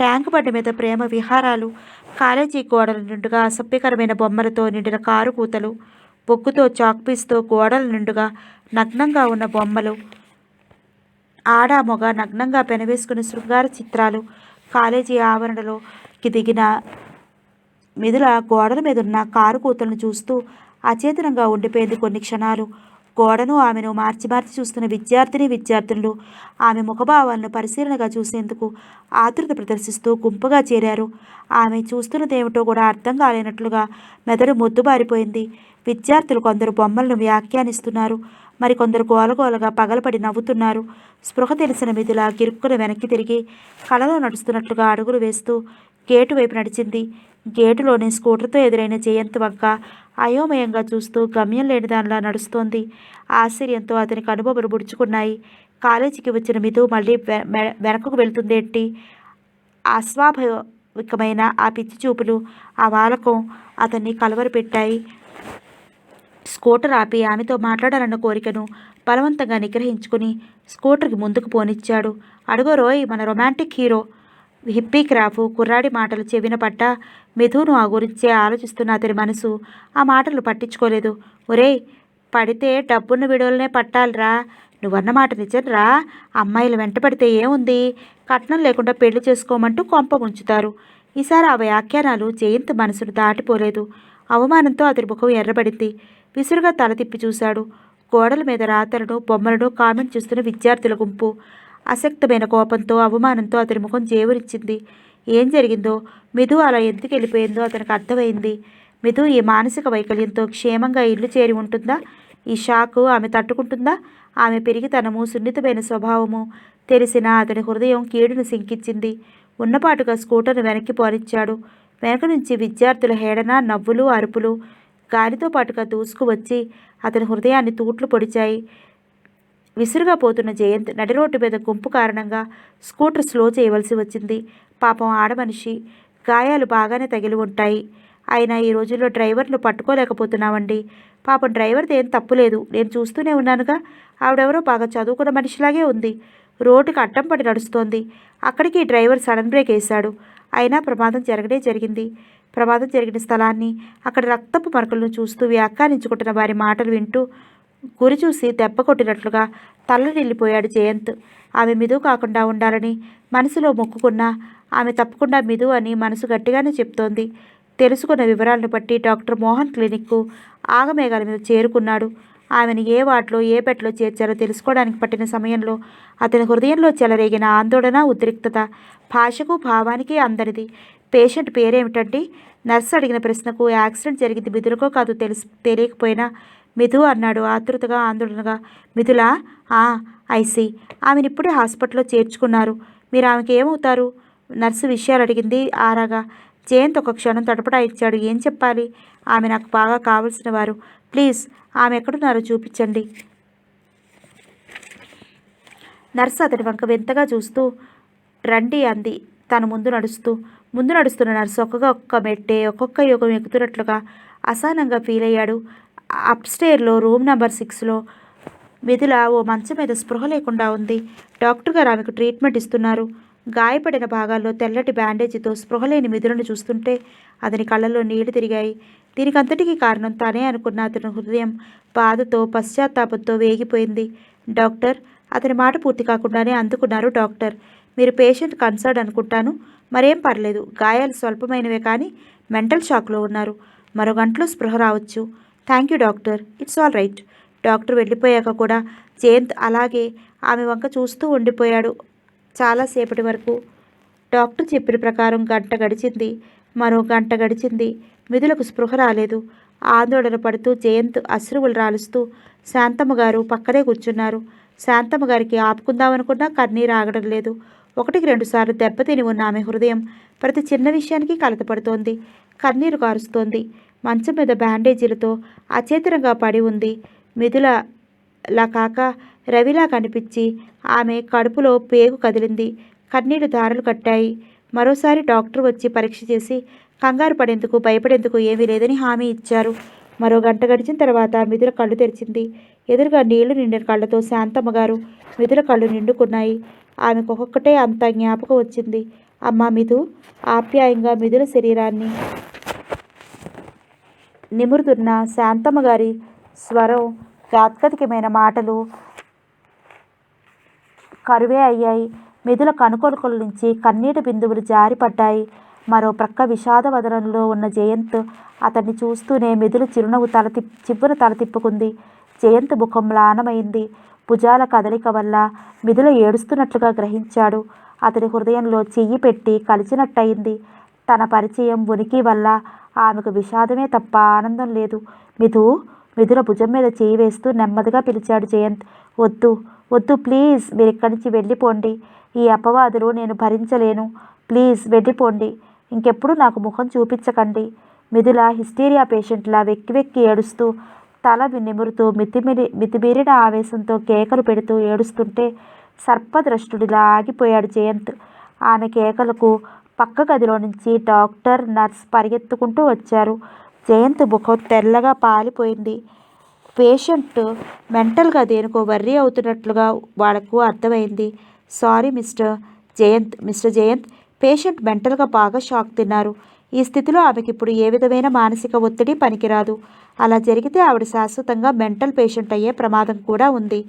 ట్యాంక్ బండి మీద ప్రేమ విహారాలు, కాలేజీ గోడల నిండుగా అసభ్యకరమైన బొమ్మలతో నిండిన కారు కూతలు, బొగ్గుతో చాక్పీస్తో గోడల నిండుగా నగ్నంగా ఉన్న బొమ్మలు, ఆడ మొగ నగ్నంగా పెనవేసుకున్న శృంగార చిత్రాలు, కాలేజీ ఆవరణలోకి దిగిన మిథుల గోడల మీదున్న కారు కూతలను చూస్తూ అచేతనంగా ఉండిపోయింది కొన్ని క్షణాలు. గోడను ఆమెను మార్చి మార్చి చూస్తున్న విద్యార్థులు ఆమె ముఖభావాలను పరిశీలనగా చూసేందుకు ఆతృత ప్రదర్శిస్తూ గుంపుగా చేరారు. ఆమె చూస్తున్నదేమిటో కూడా అర్థం కాలేనట్లుగా మెదడు మొద్దుబారిపోయింది. విద్యార్థులు కొందరు బొమ్మలను వ్యాఖ్యానిస్తున్నారు, మరికొందరు గోలగోలగా పగలపడి నవ్వుతున్నారు. స్పృహ తెలిసిన మిథుల గిరుక్కున వెనక్కి తిరిగి కళలో నడుస్తున్నట్లుగా అడుగులు వేస్తూ గేటు వైపు నడిచింది. గేటులోని స్కూటర్తో ఎదురైన జయంత్ వంక అయోమయంగా చూస్తూ గమ్యం లేని దానిలా నడుస్తోంది. ఆశ్చర్యంతో అతని కనుబొమ్మలు ముడుచుకున్నాయి. కాలేజీకి వచ్చిన మిథు మళ్ళీ వెనకకు వెళ్తుందేంటి? అస్వాభావికమైన ఆ పిచ్చి చూపులు, ఆ వాలకం అతన్ని కలవరపెట్టాయి. స్కూటర్ ఆపి ఆమెతో మాట్లాడాలన్న కోరికను బలవంతంగా నిగ్రహించుకుని స్కూటర్కి ముందుకు పోనిచ్చాడు. అడుగో రోయ్, మన రొమాంటిక్ హీరో. హిప్పీ క్రాఫ్ కుర్రాడి మాటలు చెవిన పడ్డ మిథును ఆ గురించే ఆలోచిస్తున్న అతని మనసు ఆ మాటలు పట్టించుకోలేదు. ఒరేయ్, పడితే డబ్బున్న విడవలనే పట్టాలిరా. నువ్వన్న మాట నిజంరా. అమ్మాయిలు వెంట పడితే ఏముంది, కట్నం లేకుండా పెళ్లి చేసుకోమంటూ కొంప ముంచుతారు. ఈసారి ఆ వ్యాఖ్యానాలు జయంత్ మనసును దాటిపోలేదు. అవమానంతో అతని ముఖం ఎర్రబడింది. విసురుగా తల తిప్పి చూశాడు. గోడల మీద రాతలను బొమ్మలను కామెంట్ చేస్తున్న విద్యార్థుల గుంపు. అసక్తమైన కోపంతో అవమానంతో అతని ముఖం జేవురిచ్చింది. ఏం జరిగిందో, మిథు అలా ఎందుకు వెళ్ళిపోయిందో అతనికి అర్థమైంది. మిథు ఈ మానసిక వైకల్యంతో క్షేమంగా ఇల్లు చేరి ఉంటుందా? ఈ షాకు ఆమె తట్టుకుంటుందా? ఆమె పెరిగితనము, సున్నితమైన స్వభావము తెలిసిన అతని హృదయం కీడును శంకించింది. ఉన్నపాటుగా స్కూటర్ను వెనక్కి పోనిచ్చాడు. వెనక నుంచి విద్యార్థుల హేళన, నవ్వులు, అరుపులు గాలితో పాటుగా దూసుకువచ్చి అతని హృదయాన్ని తూట్లు పొడిచాయి. విసురుగా పోతున్న జయంత్ నడి రోడ్డు మీద గుంపు కారణంగా స్కూటర్ స్లో చేయవలసి వచ్చింది. పాపం ఆడమనిషి, గాయాలు బాగానే తగిలి ఉంటాయి. అయినా ఈ రోజుల్లో డ్రైవర్లు పట్టుకోలేకపోతున్నామండి. పాపం డ్రైవర్ది ఏం తప్పులేదు, నేను చూస్తూనే ఉన్నానుగా. ఆవిడెవరో బాగా చదువుకున్న మనిషిలాగే ఉంది. రోడ్డుకి అడ్డం పడి నడుస్తోంది. అక్కడికి డ్రైవర్ సడన్ బ్రేక్ వేశాడు. అయినా ప్రమాదం జరిగింది. ప్రమాదం జరిగిన స్థలాన్ని, అక్కడ రక్తపు మరకలను చూస్తూ వ్యాఖ్యానించుకుంటున్న వారి మాటలు వింటూ గురి చూసి దెబ్బ కొట్టినట్లుగా తల్లడిల్లిపోయాడు జయంత్. ఆమె మిథు కాకుండా ఉండాలని మనసులో మొక్కుకున్నా ఆమె తప్పకుండా మిథు అని మనసు గట్టిగానే చెప్తోంది. తెలుసుకున్న వివరాలను బట్టి డాక్టర్ మోహన్ క్లినిక్కు ఆగమేఘాల మీద చేరుకున్నాడు. ఆమెను ఏ వార్డులో ఏ బెడ్లో చేర్చారో తెలుసుకోవడానికి పట్టిన సమయంలో అతని హృదయంలో చెలరేగిన ఆందోళన, ఉద్రిక్తత భాషకు భావానికి అందరిది. పేషెంట్ పేరేమిటండి? నర్సు అడిగిన ప్రశ్నకు యాక్సిడెంట్ జరిగింది మిథులకో కాదు తెలియకపోయినా మిథు అన్నాడు ఆతృతగా, ఆందోళనగా. మిథులా? ఐసి. ఆమెను ఇప్పుడే హాస్పిటల్లో చేర్చుకున్నారు. మీరు ఆమెకి ఏమవుతారు? నర్సు విషయాలు అడిగింది ఆరాగా. జయంత్ ఒక క్షణం తటపటాయించాడు. ఏం చెప్పాలి? ఆమె నాకు బాగా కావలసిన వారు. ప్లీజ్ ఆమె ఎక్కడున్నారో చూపించండి. నర్సు అతని వంక వింతగా చూస్తూ రండి అంది తను ముందు నడుస్తున్న నర్సు ఒక్కొక్క మెట్టే ఒక్కొక్క యుగం ఎక్కుతున్నట్లుగా అసహనంగా ఫీల్ అయ్యాడు. అప్స్టేర్లో రూమ్ నెంబర్ 6లో మిథుల ఓ మంచం మీద స్పృహ లేకుండా ఉంది. డాక్టర్ గారు ఆమెకు ట్రీట్మెంట్ ఇస్తున్నారు. గాయపడిన భాగాల్లో తెల్లటి బ్యాండేజీతో స్పృహ లేని మిథులను చూస్తుంటే అతని కళ్ళల్లో నీళ్లు తిరిగాయి. దీనికంతటికీ కారణం తానే అనుకున్న అతని హృదయం బాధతో, పశ్చాత్తాపంతో వేగిపోయింది. డాక్టర్, అతని మాట పూర్తి కాకుండానే అందుకున్నారు డాక్టర్. మీరు పేషెంట్ కన్సర్న్ అనుకుంటాను. మరేం పర్లేదు. గాయాలు స్వల్పమైనవే కానీ మెంటల్ షాక్లో ఉన్నారు. మరో గంటలో స్పృహ రావచ్చు. Thank you doctor, it's all right. Doctor వెళ్ళిపోయాక కూడా జయంత్ అలాగే ఆమె వంక చూస్తూ ఉండిపోయాడు చాలాసేపటి వరకు. డాక్టర్ చెప్పిన ప్రకారం గంట గడిచింది. మరో గంట గడిచింది. మిథులకు స్పృహ రాలేదు. ఆందోళన పడుతూ జయంత్ అశ్రువులు రాలుస్తూ శాంతమ్మ గారు పక్కనే కూర్చున్నారు. శాంతమ్మ గారికి ఆపుకుందామనుకున్నా కన్నీరు ఆగడం లేదు. 1-2 సార్లు దెబ్బతిని ఉన్న ఆమె హృదయం ప్రతి చిన్న విషయానికి కలతపడుతోంది. కన్నీరు కారుస్తోంది. మంచం మీద బ్యాండేజీలతో అచేతనంగా పడి ఉంది. మిథులలా కాక రవిలా కనిపించి ఆమె కడుపులో పేగు కదిలింది. కన్నీరు దారులు కట్టాయి. మరోసారి డాక్టర్ వచ్చి పరీక్ష చేసి కంగారు పడేందుకు, భయపడేందుకు ఏమీ లేదని హామీ ఇచ్చారు. మరో గంట గడిచిన తర్వాత మిథుల కళ్ళు తెరిచింది. ఎదురుగా నీళ్లు నిండిన కళ్ళతో శాంతమ్మ గారు. మిథుల కళ్ళు నిండుకున్నాయి. ఆమెకు ఒక్కొక్కటే అంత జ్ఞాపకం వచ్చింది. అమ్మా మిథు. ఆప్యాయంగా మిథుల శరీరాన్ని నిమురుతున్న శాంతమ్మ గారి స్వరం, తాత్కాలికమైన మాటలు కరువే అయ్యాయి. మిథుల కనుకొలకల నుంచి కన్నీటి బిందువులు జారిపడ్డాయి. మరో ప్రక్క విషాద వదనంలో ఉన్న జయంత్ అతన్ని చూస్తూనే మిథుల చిరునవ్వు చివ్వున తల తిప్పుకుంది. జయంత్ ముఖం మ్లానమైంది. భుజాల కదలిక వల్ల మిథుల ఏడుస్తున్నట్లుగా గ్రహించాడు. అతని హృదయంలో చెయ్యి పెట్టి కలిచినట్టయింది. తన పరిచయం ఉనికి వల్ల ఆమెకు విషాదమే తప్ప ఆనందం లేదు. మిథుల భుజం మీద చేయి వేస్తూ నెమ్మదిగా పిలిచాడు జయంత్. వద్దు వద్దు, ప్లీజ్ మీరిక్కడి నుంచి వెళ్ళిపోండి. ఈ అపవాదులు నేను భరించలేను. ప్లీజ్ వెళ్ళిపోండి. ఇంకెప్పుడు నాకు ముఖం చూపించకండి. మిథుల హిస్టీరియా పేషెంట్లా వెక్కి వెక్కి ఏడుస్తూ తల నిమురుతూ మితిమీరిన ఆవేశంతో కేకలు పెడుతూ ఏడుస్తుంటే సర్పద్రష్టుడిలా ఆగిపోయాడు జయంత్. ఆమె కేకలకు పక్క గదిలో నుంచి డాక్టర్, నర్స్ పరిగెత్తుకుంటూ వచ్చారు. జయంత్ ముఖం తెల్లగా పాలిపోయింది. పేషెంట్ మెంటల్గా దేనికో వర్రీ అవుతున్నట్లుగా వాళ్లకు అర్థమైంది. సారీ మిస్టర్ జయంత్, పేషెంట్ మెంటల్గా బాగా షాక్ తిన్నారు. ఈ స్థితిలో ఆమెకి ఇప్పుడు ఏ విధమైన మానసిక ఒత్తిడి పనికిరాదు. అలా జరిగితే ఆవిడ శాశ్వతంగా మెంటల్ పేషెంట్ అయ్యే ప్రమాదం కూడా ఉంది.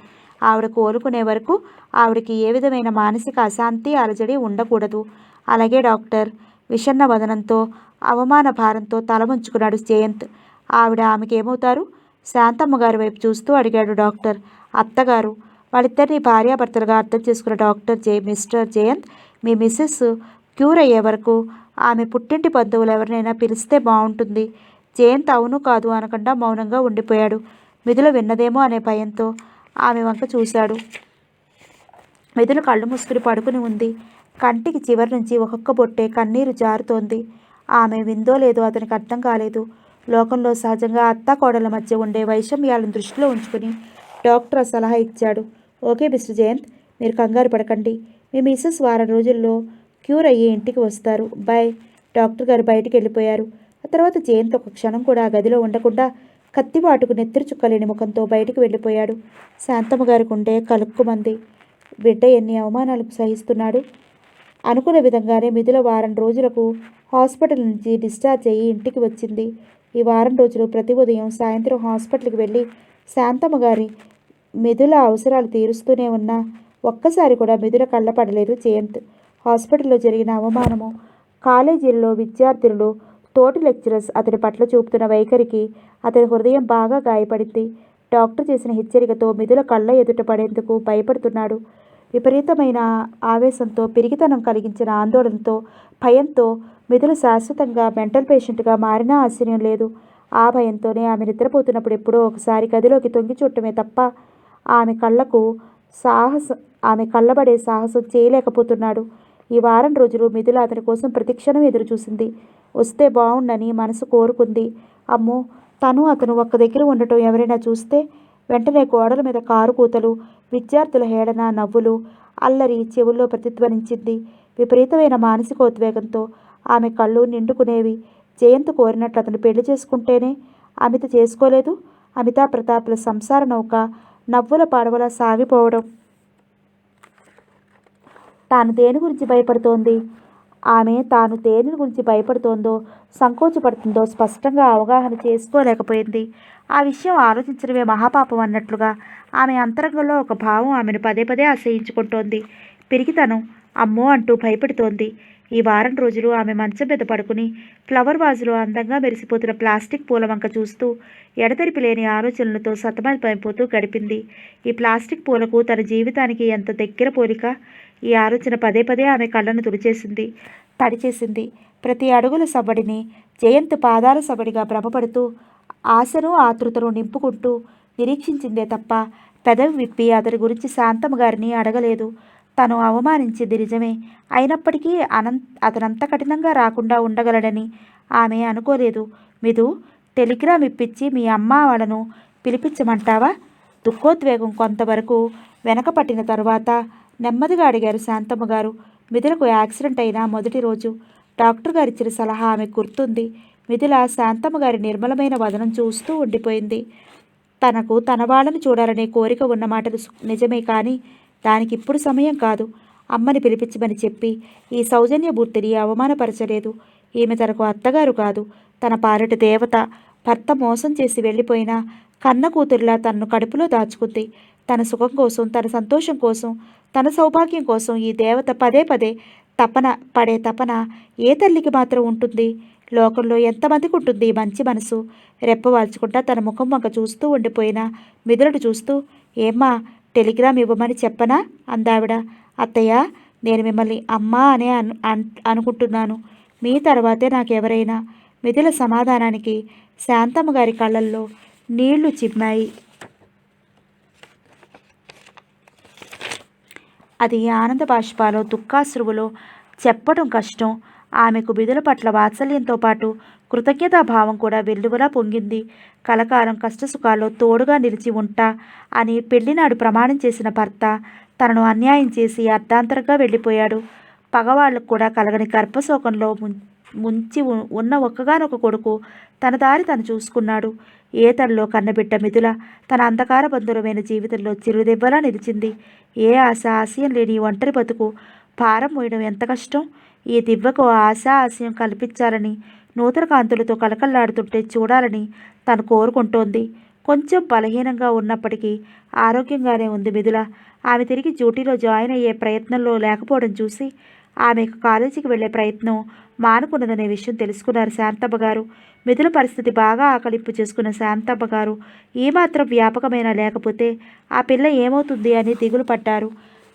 ఆవిడ కోలుకునే వరకు ఆవిడకి ఏ విధమైన మానసిక అశాంతి, అలజడి ఉండకూడదు. అలాగే డాక్టర్, విషన్న వదనంతో అవమాన భారంతో తల ముంచుకున్నాడు జయంత్. ఆమెకి ఏమవుతారు? శాంతమ్మ గారి వైపు చూస్తూ అడిగాడు డాక్టర్. అత్తగారు. వాళ్ళిద్దరిని భార్యాభర్తలుగా అర్థం చేసుకున్న డాక్టర్ మిస్టర్ జయంత్, మీ మిస్సెస్ క్యూర్ అయ్యే వరకు ఆమె పుట్టింటి బంధువులు ఎవరినైనా పిలిస్తే బాగుంటుంది. జయంత్ అవును కాదు అనకుండా మౌనంగా ఉండిపోయాడు. మిథుల విన్నదేమో అనే భయంతో ఆమె వంక చూశాడు. మిథుల కళ్ళు మూసుకుని పడుకుని ఉంది. కంటికి చివరి నుంచి ఒక్కొక్క బొట్టే కన్నీరు జారుతోంది. ఆమె విందో లేదో అతనికి అర్థం కాలేదు. లోకంలో సహజంగా అత్తా కోడల మధ్య ఉండే వైషమ్యాలను దృష్టిలో ఉంచుకుని డాక్టర్ సలహా ఇచ్చాడు. ఓకే మిస్టర్ జయంత్, మీరు కంగారు పడకండి. మీ మిస్సెస్ వారం రోజుల్లో క్యూర్ అయ్యి ఇంటికి వస్తారు. బాయ్. డాక్టర్ గారు బయటికి వెళ్ళిపోయారు. ఆ తర్వాత జయంత్ ఒక క్షణం కూడా ఆ గదిలో ఉండకుండా కత్తివాటుకు నెత్తురు చుక్కలేని ముఖంతో బయటికి వెళ్ళిపోయాడు. శాంతమ్మ గారి గుండె కలుక్కుమంది. బిడ్డ ఎన్ని అవమానాలకు సహిస్తున్నాడు. అనుకున్న విధంగానే మిథుల వారం రోజులకు హాస్పిటల్ నుంచి డిశ్చార్జ్ అయ్యి ఇంటికి వచ్చింది. ఈ వారం రోజులు ప్రతి ఉదయం సాయంత్రం హాస్పిటల్కి వెళ్ళి శాంతమ్మ గారి మిథుల అవసరాలు తీరుస్తూనే ఉన్నా ఒక్కసారి కూడా మిథుల కళ్ళపడలేదు జయంత్. హాస్పిటల్లో జరిగిన అవమానము, కాలేజీల్లో విద్యార్థులు, తోటి లెక్చరర్స్ అతని పట్ల చూపుతున్న వైఖరికి అతని హృదయం బాగా గాయపడింది. డాక్టర్ చేసిన హెచ్చరికతో మిథుల కళ్ళ ఎదుట పడేందుకు భయపడుతున్నాడు. విపరీతమైన ఆవేశంతో, పిరిగితనం కలిగించిన ఆందోళనతో, భయంతో మిథుల శాశ్వతంగా మెంటల్ పేషెంట్గా మారినా ఆశ్చర్యం లేదు. ఆ భయంతోనే ఆమె నిద్రపోతున్నప్పుడు ఎప్పుడో ఒకసారి గదిలోకి తొంగి చూడటమే తప్ప ఆమె కళ్ళబడే సాహసం చేయలేకపోతున్నాడు. ఈ వారం రోజులు మిథుల అతని కోసం ప్రతిక్షణం ఎదురు చూసింది. వస్తే బాగుండని మనసు కోరుకుంది. అమ్మో, అతను ఒక్క దగ్గర ఉండటం ఎవరైనా చూస్తే? వెంటనే గోడల మీద కారు కూతలు, విద్యార్థుల హేళన, నవ్వులు, అల్లరి చెవుల్లో ప్రతిధ్వనించింది. విపరీతమైన మానసికోద్వేగంతో ఆమె కళ్ళు నిండుకునేవి. జయంత్ కోరినట్లు అతను పెళ్లి చేసుకుంటేనే అమిత చేసుకోలేదు. అమితా ప్రతాప్ల సంసార నౌక నవ్వుల పడవలా సాగిపోవడం. తాను దేని గురించి భయపడుతోంది? తాను దేని గురించి భయపడుతోందో, సంకోచపడుతుందో స్పష్టంగా అవగాహన చేసుకోలేకపోయింది. ఆ విషయం ఆలోచించడమే మహాపాపం అన్నట్లుగా ఆమె అంతరంగంలో ఒక భావం ఆమెను పదే పదే అసహించుకుంటోంది. పిరికితనం, అమ్మో అంటూ భయపెడుతోంది. ఈ వారం రోజులు ఆమె మంచం మీద పడుకుని ఫ్లవర్ వాజులో అందంగా మెరిసిపోతున్న ప్లాస్టిక్ పూల వంక చూస్తూ ఎడతెరిపి లేని ఆలోచనలతో సతమతమైపోతూ గడిపింది. ఈ ప్లాస్టిక్ పూలకు తన జీవితానికి ఎంత దగ్గర పోలిక! ఈ ఆలోచన పదే పదే ఆమె కళ్ళను తడిచేసింది. ప్రతి అడుగుల సవ్వడిని జయంత్ పాదాల సవ్వడిగా భ్రమపడుతూ ఆశను, ఆతృతను నింపుకుంటూ నిరీక్షించిందే తప్ప పెదవి విప్పి అతని గురించి శాంతమ్మ గారిని అడగలేదు. తను అవమానించింది నిజమే. అయినప్పటికీ అతనంత కఠినంగా రాకుండా ఉండగలడని ఆమె అనుకోలేదు. మిథు, టెలిగ్రామ్ ఇప్పించి మీ అమ్మ వాళ్ళను పిలిపించమంటావా? దుఃఖోద్వేగం కొంతవరకు వెనకపట్టిన తరువాత నెమ్మదిగా అడిగారు శాంతమ్మ గారు. మిథులకు యాక్సిడెంట్ అయిన మొదటి రోజు డాక్టర్ గారు ఇచ్చిన సలహా ఆమె గుర్తుంది. మిథుల శాంతమ్మ గారి నిర్మలమైన వదనం చూస్తూ ఉండిపోయింది. తనకు తన వాళ్ళని చూడాలనే కోరిక ఉన్న మాటలు నిజమే, కానీ దానికి ఇప్పుడు సమయం కాదు. అమ్మని పిలిపించమని చెప్పి ఈ సౌజన్యమూర్తిని అవమానపరచలేదు. ఈమె తనకు అత్తగారు కాదు, తన పారటి దేవత. భర్త మోసం చేసి వెళ్ళిపోయినా కన్న కూతురిలా తనను కడుపులో దాచుకుంది. తన సుఖం కోసం, తన సంతోషం కోసం, తన సౌభాగ్యం కోసం ఈ దేవత పదే పదే తపన ఏ తల్లికి మాత్రం ఉంటుంది? లోకంలో ఎంతమందికి ఉంటుంది ఈ మంచి మనసు? రెప్పవాల్చుకుంటా తన ముఖం వంక చూస్తూ ఉండిపోయిన మిథులను చూస్తూ, ఏమ్మా, టెలిగ్రామ్ ఇవ్వమని చెప్పనా అందావిడ. అత్తయ్య, నేను మిమ్మల్ని అమ్మా అనే అనుకుంటున్నాను. మీ తర్వాతే నాకెవరైనా. మిథుల సమాధానానికి శాంతమ్మ గారి కళ్ళల్లో నీళ్లు చిమ్మాయి. అది ఆనంద బాష్పాలో దుఃఖాశ్రువులో చెప్పడం కష్టం. ఆమెకు మిథుల పట్ల వాత్సల్యంతో పాటు కృతజ్ఞతాభావం కూడా వెల్లువలా పొంగింది. కలకాలం కష్టసుఖాల్లో తోడుగా నిలిచి ఉంటా అని పెళ్లినాడు ప్రమాణం చేసిన భర్త తనను అన్యాయం చేసి అర్ధాంతరంగా వెళ్ళిపోయాడు. పగవాళ్లకు కూడా కలగని గర్భశోకంలో ముంచి ఉన్న ఒక్కగానొక కొడుకు తన దారి తను చూసుకున్నాడు. ఏ తనలో కన్నబిడ్డ మిథుల తన అంధకార బంధురమైన జీవితంలో చిరుదెబ్బలా నిలిచింది. ఏ ఆశ ఆశయం లేని ఒంటరి బతుకు భారం మోయడం ఎంత కష్టం. ఈ దివ్వకు ఆశ ఆశయం కల్పించాలని, నూతన కాంతులతో కలకల్లాడుతుంటే చూడాలని తను కోరుకుంటోంది. కొంచెం బలహీనంగా ఉన్నప్పటికీ ఆరోగ్యంగానే ఉంది మిథుల. ఆమె తిరిగి డ్యూటీలో జాయిన్ అయ్యే ప్రయత్నంలో లేకపోవడం చూసి ఆమెకు కాలేజీకి వెళ్లే ప్రయత్నం మానుకున్నదనే విషయం తెలుసుకున్నారు శాంతమ్మ గారు. మిథుల పరిస్థితి బాగా ఆకలింపు చేసుకున్న శాంతమ్మ గారు ఏమాత్రం వ్యాపకమైన లేకపోతే ఆ పిల్ల ఏమవుతుంది అని దిగులు పడ్డారు.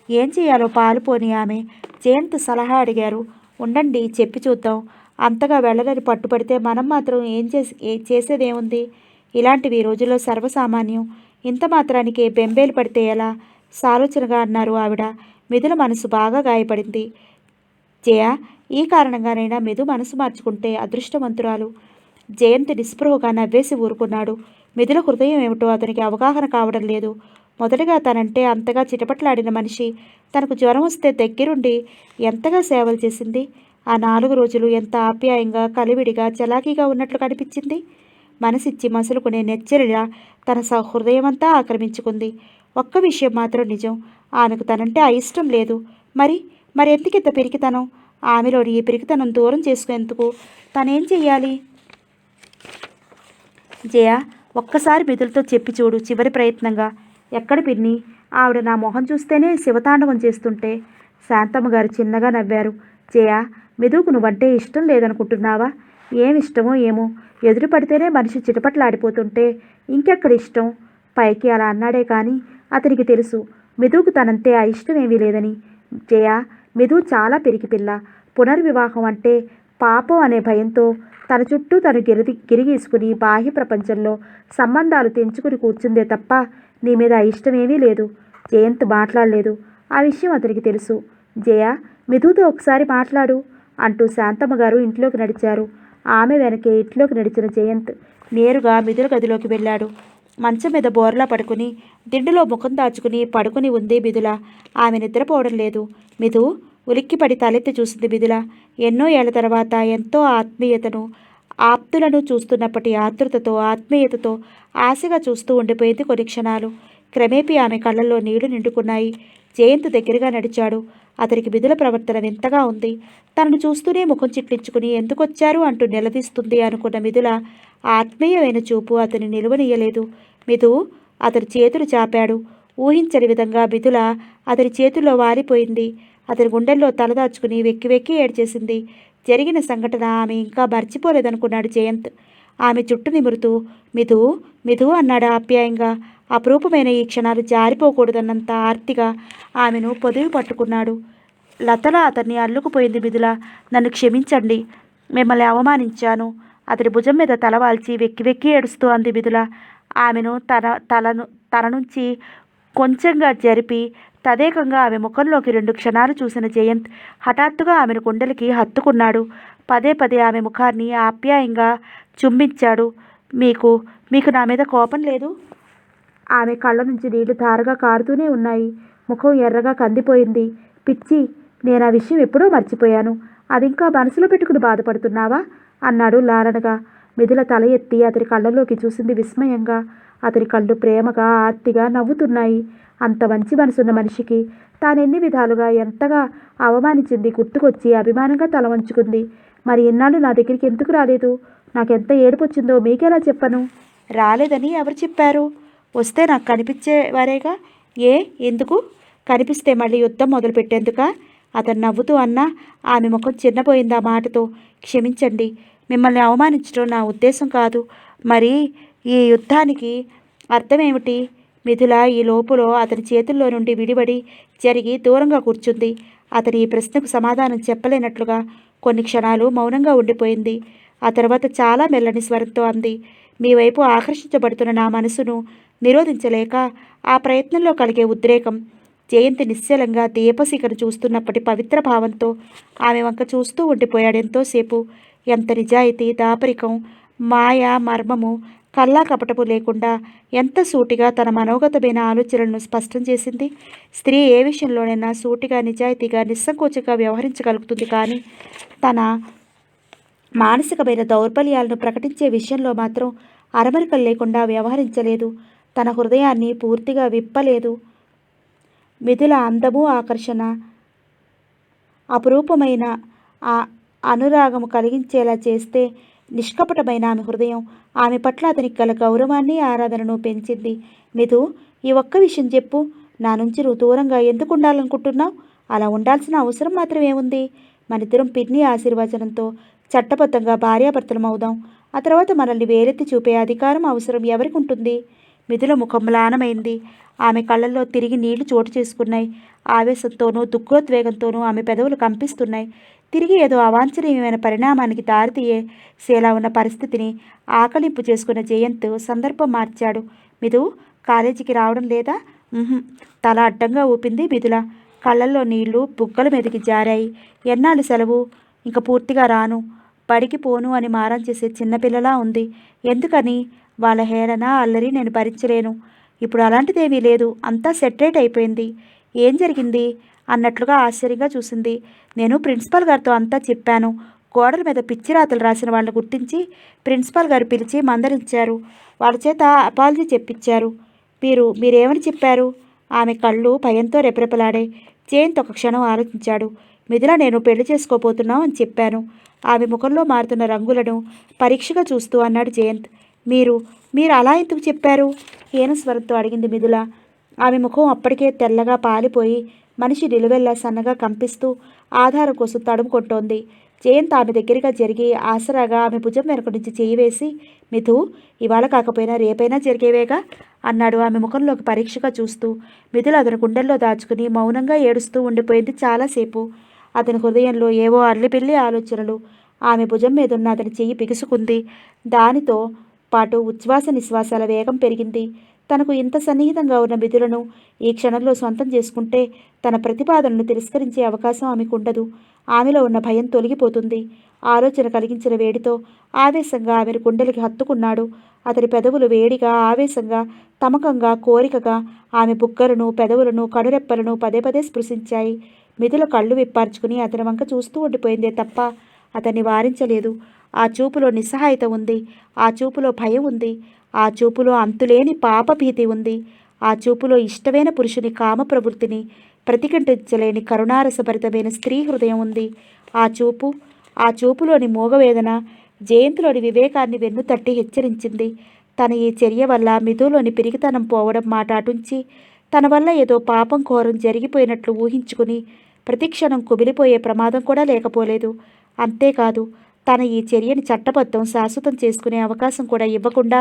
ఏం చేయాలో పాలుపోని ఆమె జయంత్ సలహా అడిగారు. ఉండండి, చెప్పి చూద్దాం. అంతగా వెళ్ళలని పట్టుపడితే మనం మాత్రం చేసేదేముంది? ఇలాంటివి ఈ రోజుల్లో సర్వసామాన్యం. ఇంత మాత్రానికి బెంబేలు పడితే ఎలా? సాలోచనగా అన్నారు ఆవిడ. మిథుల మనసు బాగా గాయపడింది. జయ, ఈ కారణంగానైనా మిథు మనసు మార్చుకుంటే అదృష్టవంతురాలు. జయంత్ నిస్పృహగా నవ్వేసి ఊరుకున్నాడు. మిథుల హృదయం ఏమిటో అతనికి అవగాహన కావడం లేదు. మొదటగా తనంటే అంతగా చిటపట్లాడిన మనిషి తనకు జ్వరం వస్తే దగ్గరుండి ఎంతగా సేవలు చేసింది. ఆ 4 రోజులు ఎంత ఆప్యాయంగా, కలివిడిగా, చలాకీగా ఉన్నట్లు కనిపించింది. మనసిచ్చి మసులుకునే నెచ్చరిలా తన హృదయమంతా ఆక్రమించుకుంది. ఒక్క విషయం మాత్రం నిజం, ఆమెకు తనంటే అయిష్టం లేదు. మరెందుకింత పిరికితనం? ఆమెలోని ఈ పిరికితనం దూరం చేసుకునేందుకు తనేం చెయ్యాలి? జయ, ఒక్కసారి మిథులతో చెప్పి చూడు, చివరి ప్రయత్నంగా. ఎక్కడ పిన్ని? ఆవిడ నా మొహం చూస్తేనే శివతాండవం చేస్తుంటే. శాంతమ్మ గారు చిన్నగా నవ్వారు. జయ, మిథుకు నువ్వంటే ఇష్టం లేదనుకుంటున్నావా? ఏమిష్టమో ఏమో, ఎదురు పడితేనే మనిషి చిటపట్లాడిపోతుంటే ఇంకెక్కడ ఇష్టం? పైకి అలా అన్నాడే కానీ అతనికి తెలుసు మిథుకు తనంతే అయిష్టమేమీ లేదని. జయ, మిథు చాలా పిరికి పిల్ల. పునర్వివాహం అంటే పాపం అనే భయంతో తన చుట్టూ తను గిరిగీసుకుని బాహ్య ప్రపంచంలో సంబంధాలు తెంచుకుని కూర్చుందే తప్ప నీ మీద ఇష్టమేమీ లేదు. జయంత్ మాట్లాడలేదు. ఆ విషయం అతనికి తెలుసు. జయ, మిథుతో ఒకసారి మాట్లాడు అంటూ శాంతమ్మ గారు ఇంట్లోకి నడిచారు. ఆమె వెనకే ఇంట్లోకి నడిచిన జయంత్ నేరుగా మిథుల గదిలోకి వెళ్ళాడు. మంచం మీద బోర్లా పడుకుని దిండులో ముఖం దాచుకుని పడుకుని ఉంది మిథుల. ఆమె నిద్రపోవడం లేదు. మిథు ఉలిక్కిపడి తలెత్తి చూసింది మిథుల. ఎన్నో ఏళ్ల తర్వాత ఎంతో ఆప్తులను చూస్తున్నప్పటి ఆతృతతో, ఆత్మీయతతో ఆశగా చూస్తూ ఉండిపోయింది కొన్ని క్షణాలు. క్రమేపీ ఆమె కళ్ళల్లో నీళ్లు నిండుకున్నాయి. జయంత్ దగ్గరగా నడిచాడు. అతనికి మిథుల ప్రవర్తన వింతగా ఉంది. తనను చూస్తూనే ముఖం చిట్లించుకుని ఎందుకొచ్చారు అంటూ నిలదీస్తుంది అనుకున్న మిథుల ఆత్మీయమైన చూపు అతని నిలువనీయలేదు. మిథు అతని చేతులు చాపాడు. ఊహించని విధంగా మిథుల అతని చేతుల్లో వారిపోయింది. అతని గుండెల్లో తలదాచుకుని వెక్కి వెక్కి ఏడ్చేసింది. జరిగిన సంఘటన ఆమె ఇంకా మర్చిపోలేదనుకున్నాడు జయంత్. ఆమె చుట్టూ నిమురుతూ మిథు మిథు అన్నాడు ఆప్యాయంగా. అపురూపమైన ఈ క్షణాలు జారిపోకూడదన్నంత ఆర్తిగా ఆమెను పొదివి పట్టుకున్నాడు. లతలా అతన్ని అల్లుకుపోయింది మిథుల. నన్ను క్షమించండి, మిమ్మల్ని అవమానించాను. అతని భుజం మీద తలవాల్చి వెక్కి వెక్కి ఏడుస్తూ అంది మిథుల. ఆమెను తల నుంచి కొంచెంగా జరిపి తదేకంగా ఆమె ముఖంలోకి 2 క్షణాలు చూసిన జయంత్ హఠాత్తుగా ఆమెను గుండెలకి హత్తుకున్నాడు. పదే పదే ఆమె ముఖాన్ని ఆప్యాయంగా చుంబించాడు. మీకు నా మీద కోపం లేదు? ఆమె కళ్ళ నుంచి నీళ్లు ధారగా కారుతూనే ఉన్నాయి. ముఖం ఎర్రగా కందిపోయింది. పిచ్చి, నేను ఆ విషయం ఎప్పుడూ మర్చిపోయాను. అది ఇంకా మనసులో పెట్టుకుని బాధపడుతున్నావా అన్నాడు లాలనగా. మిథుల తల ఎత్తి అతని కళ్ళల్లోకి చూసింది విస్మయంగా. అతని కళ్ళు ప్రేమగా, ఆర్తిగా నవ్వుతున్నాయి. అంత మంచి మనసున్న మనిషికి తానెన్ని విధాలుగా ఎంతగా అవమానించింది గుర్తుకొచ్చి అభిమానంగా తల వంచుకుంది. మరి ఇన్నాళ్ళు నా దగ్గరికి ఎందుకు రాలేదు? నాకెంత ఏడుపొచ్చిందో మీకెలా చెప్పను? రాలేదని ఎవరు చెప్పారు? వస్తే నాకు కనిపించేవారేగా. ఎందుకు? కనిపిస్తే మళ్ళీ యుద్ధం మొదలుపెట్టేందుకా? అతను నవ్వుతూ అన్నా. ఆమె ముఖం చిన్నపోయింది ఆ మాటతో. క్షమించండి, మిమ్మల్ని అవమానించడం నా ఉద్దేశం కాదు. మరి ఈ యుద్ధానికి అర్థమేమిటి? మిథుల ఈ లోపులో అతని చేతుల్లో నుండి విడిబడి జరిగి దూరంగా కూర్చుంది. అతని ఈ ప్రశ్నకు సమాధానం చెప్పలేనట్లుగా కొన్ని క్షణాలు మౌనంగా ఉండిపోయింది. ఆ తర్వాత చాలా మెల్లని స్వరంతో అంది, మీ వైపు ఆకర్షించబడుతున్న నా మనసును నిరోధించలేక ఆ ప్రయత్నంలో కలిగే ఉద్రేకం. జయంతి నిశ్చలంగా దీపశిఖను చూస్తున్నప్పటి పవిత్ర భావంతో ఆమె వంక చూస్తూ ఉండిపోయాడు ఎంతోసేపు. ఎంత నిజాయితీ, దాపరికం, మాయ, మర్మము, కల్లా కపటము లేకుండా ఎంత సూటిగా తన మనోగతమైన ఆలోచనలను స్పష్టం చేసింది. స్త్రీ ఏ విషయంలోనైనా సూటిగా, నిజాయితీగా, నిస్సంకోచంగా వ్యవహరించగలుగుతుంది. కానీ తన మానసికమైన దౌర్బల్యాలను ప్రకటించే విషయంలో మాత్రం అరమరికలు లేకుండా వ్యవహరించలేదు. తన హృదయాన్ని పూర్తిగా విప్పలేదు. మిథుల అందము, ఆకర్షణ, అపురూపమైన ఆ అనురాగము కలిగించేలా చేస్తే నిష్కపటమైన ఆమె హృదయం ఆమె పట్ల అతనికి గల గౌరవాన్ని, ఆరాధనను పెంచింది. మిథు, ఈ ఒక్క విషయం చెప్పు. నా నుంచి నువ్వు దూరంగా ఎందుకు ఉండాలనుకుంటున్నావు? అలా ఉండాల్సిన అవసరం మాత్రం ఏముంది? మనిద్దరం పిన్ని ఆశీర్వచనంతో చట్టబద్ధంగా భార్యాభర్తలం అవుదాం. ఆ తర్వాత మనల్ని వేరెత్తి చూపే అధికారం, అవసరం ఎవరికి ఉంటుంది? మిథుల ముఖం మ్లానమైంది. ఆమె కళ్ళల్లో తిరిగి నీళ్లు చోటు చేసుకున్నాయి. ఆవేశంతోనూ దుఃఖోద్వేగంతోనూ ఆమె పెదవులు కంపిస్తున్నాయి. తిరిగి ఏదో అవాంఛనీయమైన పరిణామానికి దారితీసేలా ఉన్న పరిస్థితిని ఆకలింపు చేసుకున్న జయంత్ సందర్భం మార్చాడు. మిథు, కాలేజీకి రావడం లేదా? తల అడ్డంగా ఊపింది మిథుల. కళ్ళల్లో నీళ్లు బుగ్గల మీదకి జారాయి. ఎన్నాళ్ళు సెలవు? ఇంక పూర్తిగా రాను. బడికి పోను అని మారం చేసే చిన్నపిల్లలా ఉంది. ఎందుకని? వాళ్ళ హేళన, అల్లరి నేను భరించలేను. ఇప్పుడు అలాంటిదేమీ లేదు. అంతా సెటరేట్ అయిపోయింది. ఏం జరిగింది అన్నట్లుగా ఆశ్చర్యంగా చూసింది. నేను ప్రిన్సిపాల్ గారితో అంతా చెప్పాను. గోడల మీద పిచ్చి రాతలు రాసిన వాళ్ళని గుర్తించి ప్రిన్సిపాల్ గారు పిలిచి మందలించారు. వాళ్ళ చేత అపాలజీ చెప్పించారు. మీరేమని చెప్పారు? ఆమె కళ్ళు భయంతో రెపరెపలాడాయి. జయంత్ ఒక క్షణం ఆలోచించాడు. మిథుల, నేను పెళ్లి చేసుకోబోతున్నాం అని చెప్పాను. ఆమె ముఖంలో మారుతున్న రంగులను పరీక్షగా చూస్తూ అన్నాడు జయంత్. మీరు అలా ఎందుకు చెప్పారు? హీన స్వరంతో అడిగింది మిథుల. ఆమె ముఖం అప్పటికే తెల్లగా పాలిపోయి మనిషి నిలువెల్లా సన్నగా కంపిస్తూ ఆధారం కోసం తడుముకుంటోంది. జయంత్ ఆమె దగ్గరగా జరిగి ఆసరాగా ఆమె భుజం వెనక నుంచి చేయి వేసి, మిథు, ఇవాళ కాకపోయినా రేపైనా జరిగేవేగా అన్నాడు ఆమె ముఖంలోకి పరీక్షగా చూస్తూ. మిథుల అతని గుండెల్లో దాచుకుని మౌనంగా ఏడుస్తూ ఉండిపోయింది చాలాసేపు. అతని హృదయంలో ఏవో అల్లిపిల్లి ఆలోచనలు. ఆమె భుజం మీదున్న అతని చెయ్యి బిగుసుకుంది. దానితో పాటు ఉచ్ఛ్వాస నిశ్వాసాల వేగం పెరిగింది. తనకు ఇంత సన్నిహితంగా ఉన్న మిథులను ఈ క్షణంలో సొంతం చేసుకుంటే తన ప్రతిపాదనను తిరస్కరించే అవకాశం ఆమెకు ఉండదు. ఆమెలో ఉన్న భయం తొలగిపోతుంది. ఆలోచన కలిగించిన వేడితో ఆవేశంగా ఆమెను గుండెలకి హత్తుకున్నాడు. అతని పెదవులు వేడిగా, ఆవేశంగా, తమకంగా, కోరికగా ఆమె బుగ్గలను, పెదవులను, కనురెప్పలను పదే పదే స్పృశించాయి. మిథుల కళ్ళు విప్పార్చుకుని అతని వంక చూస్తూ ఉండిపోయిందే తప్ప అతన్ని వారించలేదు. ఆ చూపులో నిస్సహాయత ఉంది. ఆ చూపులో భయం ఉంది. ఆ చూపులో అంతులేని పాపభీతి ఉంది. ఆ చూపులో ఇష్టమైన పురుషుని కామ ప్రవృత్తిని ప్రతిఘటించలేని కరుణారసభరితమైన స్త్రీ హృదయం ఉంది. ఆ చూపులోని మోగవేదన జయంత్లోని వివేకాన్ని వెన్నుతట్టి హెచ్చరించింది. తన ఈ చర్య వల్ల మిథులోని పిరికితనం పోవడం మాట అటుంచి తన వల్ల ఏదో పాపం ఘోరం జరిగిపోయినట్లు ఊహించుకుని ప్రతిక్షణం కుమిలిపోయే ప్రమాదం కూడా లేకపోలేదు. అంతేకాదు, తన ఈ చర్యని చట్టబద్ధం, శాశ్వతం చేసుకునే అవకాశం కూడా ఇవ్వకుండా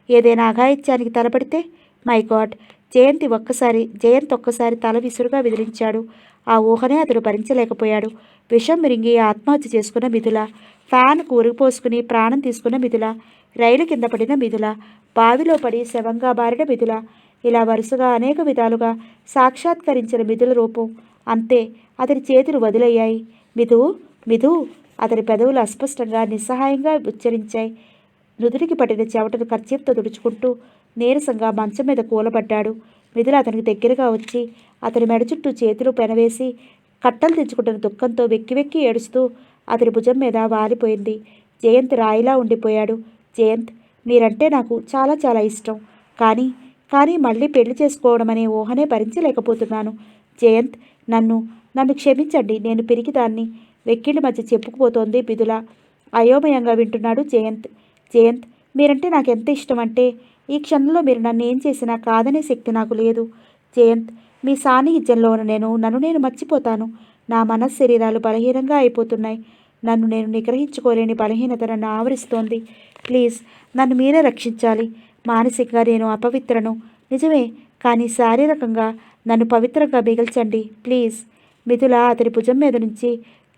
ఏదైనా అఘాయిత్యానికి తలపడితే? My God! జయంత్ ఒక్కసారి తల విసురుగా విదిలించాడు. ఆ ఊహనే అతడు భరించలేకపోయాడు. విషం మిరింగి ఆత్మహత్య చేసుకున్న మిథుల, ఫ్యాన్కు ఉరిపోసుకుని ప్రాణం తీసుకున్న మిథుల, రైలు కింద పడిన మిథుల, బావిలో పడి శవంగా బారిన మిథుల, ఇలా వరుసగా అనేక విధాలుగా సాక్షాత్కరించిన మిథుల రూపం. అంతే, అతని చేతులు వదిలయ్యాయి. మిథు అతని పెదవులు అస్పష్టంగా, నిస్సహాయంగా ఉచ్చరించాయి. నుదుటికి పట్టిన చెవటను కర్చీప్తో తుడుచుకుంటూ నీరసంగా మంచం మీద కూలబడ్డాడు. మిథుల అతనికి దగ్గరగా వచ్చి అతని మెడ చుట్టూ చేతులు పెనవేసి కట్టలు తెచ్చుకుంటున్న దుఃఖంతో వెక్కి వెక్కి ఏడుస్తూ అతని భుజం మీద వాలిపోయింది. జయంత్ రాయిలా ఉండిపోయాడు. జయంత్, మీరంటే నాకు చాలా చాలా ఇష్టం. కానీ మళ్ళీ పెళ్లి చేసుకోవడం అనే ఊహనే భరించలేకపోతున్నాను. జయంత్, నన్ను క్షమించండి. నేను పిరికిదాన్ని. వెక్కిళ్ళ మధ్య చెప్పుకుపోతోంది మిథుల. అయోమయంగా వింటున్నాడు జయంత్, మీరంటే నాకెంత ఇష్టం అంటే ఈ క్షణంలో మీరు నన్ను ఏం చేసినా కాదనే శక్తి నాకు లేదు. జయంత్, మీ సాన్నిహిత్యంలో ఉన్న నన్ను నేను మర్చిపోతాను. నా మనశ్శరీరాలు బలహీనంగా అయిపోతున్నాయి. నన్ను నేను నిగ్రహించుకోలేని బలహీనత నన్ను ఆవరిస్తోంది. ప్లీజ్ నన్ను మీరే రక్షించాలి. మానసికంగా నేను అపవిత్రను నిజమే, కానీ శారీరకంగా నన్ను పవిత్రంగా మిగల్చండి ప్లీజ్. మిథుల అతని భుజం మీద నుంచి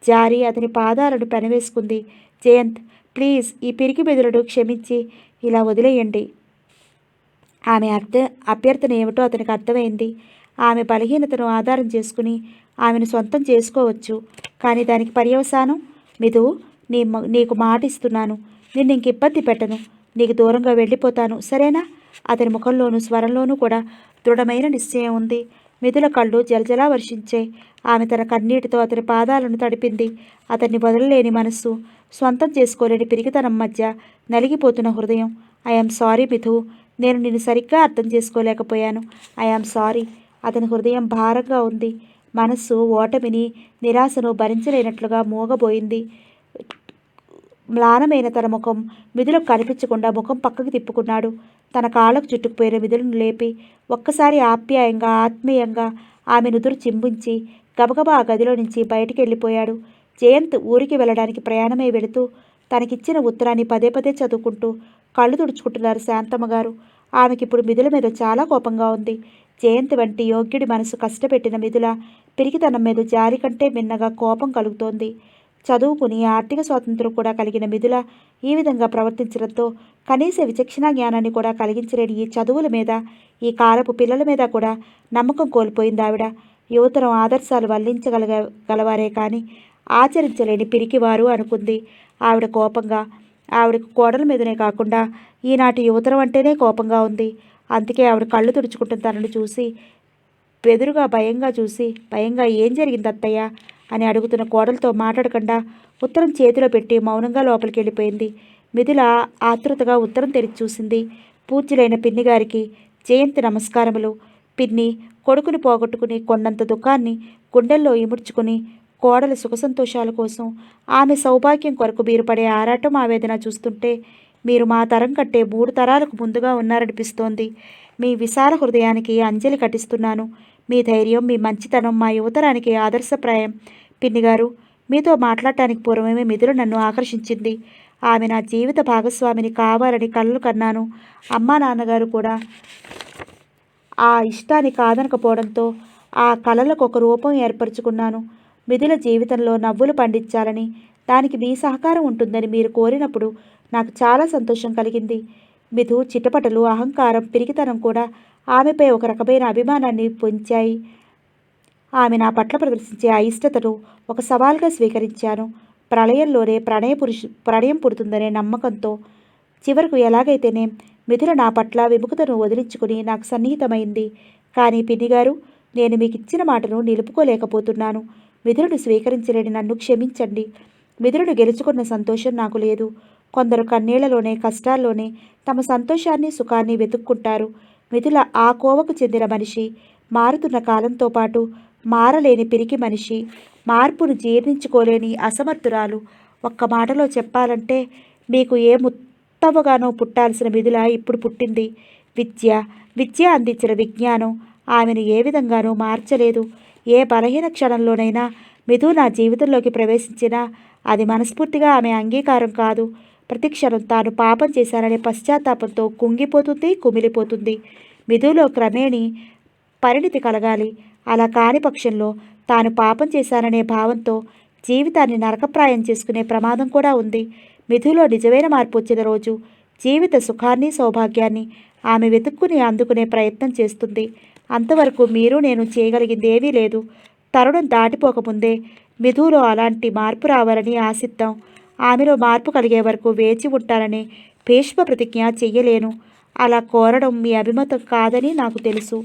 జారి అతని పాదాలను పెనవేసుకుంది. జయంత్ ప్లీజ్ ఈ పిరికి మెదులను క్షమించి ఇలా వదిలేయండి. ఆమె అభ్యర్థన ఏమిటో అతనికి అర్థమైంది. ఆమె బలహీనతను ఆధారం చేసుకుని ఆమెను సొంతం చేసుకోవచ్చు, కానీ దానికి పర్యవసానం మిథు, నీకు మాట ఇస్తున్నాను, నిన్ను ఇంక ఇబ్బంది పెట్టను, నీకు దూరంగా వెళ్ళిపోతాను, సరేనా? అతని ముఖంలోనూ స్వరంలోనూ కూడా దృఢమైన నిశ్చయం ఉంది. మిథుల కళ్ళు జలజలా వర్షించే. ఆమె తన కన్నీటితో అతని పాదాలను తడిపింది. అతన్ని వదలలేని మనస్సు, సొంతం చేసుకోలేని పిరికితనం మధ్య నలిగిపోతున్న హృదయం. ఐఆమ్ సారీ మిథు, నేను నిన్ను సరిగ్గా అర్థం చేసుకోలేకపోయాను. I am sorry. అతని హృదయం భారంగా ఉంది. మనస్సు ఓటమిని నిరాశను భరించలేనట్లుగా మూగబోయింది. మ్లానమైన తన ముఖం మిథులకు కనిపించకుండా ముఖం పక్కకు తిప్పుకున్నాడు. తన కాళ్ళకు చుట్టుకుపోయిన మిథులను లేపి ఒక్కసారి ఆప్యాయంగా ఆత్మీయంగా ఆమె నుదురు చింబించి గబగబా ఆ గదిలో నుంచి బయటికి వెళ్ళిపోయాడు. జయంత్ ఊరికి వెళ్ళడానికి ప్రయాణమై వెళుతూ తనకిచ్చిన ఉత్తరాన్ని పదే పదే చదువుకుంటూ కళ్ళు తుడుచుకుంటున్నారు శాంతమ్మ గారు. ఆమెకిప్పుడు మిథుల మీద చాలా కోపంగా ఉంది. జయంత్ వంటి యోగ్యుడి మనసు కష్టపెట్టిన మిథుల పిరికితనం మీద జాలి కంటే మిన్నగా కోపం కలుగుతోంది. చదువుకుని ఆర్థిక స్వాతంత్రం కూడా కలిగిన మిథుల ఈ విధంగా ప్రవర్తించడంతో కనీస విచక్షణ జ్ఞానాన్ని కూడా కలిగించలేని ఈ చదువుల మీద, ఈ కాలపు పిల్లల మీద కూడా నమ్మకం కోల్పోయింది ఆవిడ. యువతరం ఆదర్శాలు వల్లించగలవారే కానీ ఆచరించలేని పిరికివారు అనుకుంది ఆవిడ కోపంగా. ఆవిడకు కోడల మీదనే కాకుండా ఈనాటి యువతరం అంటేనే కోపంగా ఉంది. అందుకే ఆవిడ కళ్ళు తుడుచుకుంటున్న తనను చూసి బెదురుగా భయంగా ఏం జరిగింది అత్తయ్య అని అడుగుతున్న కోడలతో మాట్లాడకుండా ఉత్తరం చేతిలో పెట్టి మౌనంగా లోపలికి వెళ్ళిపోయింది. మిథుల ఆతృతగా ఉత్తరం తెరిచి చూసింది. పూజ్యులైన పిన్ని గారికి జయంతి నమస్కారములు. పిన్ని కొడుకుని పోగొట్టుకుని కొన్నంత దుఃఖాన్ని గుండెల్లో ఇముడ్చుకుని కోడల సుఖసంతోషాల కోసం, ఆమె సౌభాగ్యం కొరకు మీరు పడే ఆరాటం ఆవేదన చూస్తుంటే మీరు మా తరం కంటే 3 తరాలకు ముందుగా ఉన్నారనిపిస్తోంది. మీ విశాల హృదయానికి అంజలి ఘటిస్తున్నాను. మీ ధైర్యం, మీ మంచితనం మా యువతరానికి ఆదర్శప్రాయం. పిన్నిగారు, మీతో మాట్లాడటానికి పూర్వమే మిథుల నన్ను ఆకర్షించింది. ఆమె నా జీవిత భాగస్వామిని కావాలని కలలు కన్నాను. అమ్మా నాన్నగారు కూడా ఆ ఇష్టాన్ని కాదనకపోవడంతో ఆ కలలకు ఒక రూపం ఏర్పరచుకున్నాను. మిథుల జీవితంలో నవ్వులు పండించాలని, దానికి మీ సహకారం ఉంటుందని మీరు కోరినప్పుడు నాకు చాలా సంతోషం కలిగింది. మిథు చిటపటలు, అహంకారం, పిరికితనం కూడా ఆమెపై ఒక రకమైన అభిమానాన్ని పొంచాయి. ఆమె నా పట్ల ప్రదర్శించే అయిష్టతను ఒక సవాల్గా స్వీకరించాను. ప్రళయంలోనే ప్రణయం పుడుతుందనే నమ్మకంతో. చివరకు ఎలాగైతేనే మిథుల నా పట్ల విముఖతను వదిలించుకుని నాకు సన్నిహితమైంది. కానీ పిన్నిగారు, నేను మీకు ఇచ్చిన మాటను నిలుపుకోలేకపోతున్నాను. మిథులను స్వీకరించలేని నన్ను క్షమించండి. మిథులను గెలుచుకున్న సంతోషం నాకు లేదు. కొందరు కన్నీళ్లలోనే, కష్టాల్లోనే తమ సంతోషాన్ని, సుఖాన్ని వెతుక్కుంటారు. మిథుల ఆ కోవకు చెందిన మనిషి. మారుతున్న కాలంతో పాటు మారలేని పిరికి మనిషి. మార్పును జీర్ణించుకోలేని అసమర్థురాలు. ఒక్క మాటలో చెప్పాలంటే మీకు ఏ ముత్తవగానో పుట్టాల్సిన మిథుల ఇప్పుడు పుట్టింది. విద్య అందించిన విజ్ఞానం ఆమెను ఏ విధంగానూ మార్చలేదు. ఏ బలహీన క్షణంలోనైనా మిథు నా జీవితంలోకి ప్రవేశించినా అది మనస్ఫూర్తిగా ఆమె అంగీకారం కాదు. ప్రతిక్షణం తాను పాపం చేశాననే పశ్చాత్తాపంతో కుంగిపోతుంది, కుమిలిపోతుంది. మిథులో క్రమేణీ పరిణితి కలగాలి. అలా కాని పక్షంలో తాను పాపం చేశాననే భావంతో జీవితాన్ని నరకప్రాయం చేసుకునే ప్రమాదం కూడా ఉంది. మిథులో నిజమైన మార్పు వచ్చిన రోజు జీవిత సుఖాన్ని, సౌభాగ్యాన్ని ఆమె వెతుక్కుని అందుకునే ప్రయత్నం చేస్తుంది. అంతవరకు మీరు నేను చేయగలిగింది ఏమీ లేదు. తరుణం దాటిపోకముందే మిథులో అలాంటి మార్పు రావాలని ఆశిద్దాం. ఆమెలో మార్పు కలిగే వరకు వేచి ఉంటానని భీష్మ ప్రతిజ్ఞ చెయ్యలేను. అలా కోరడం మీ అభిమతం కాదని నాకు తెలుసు.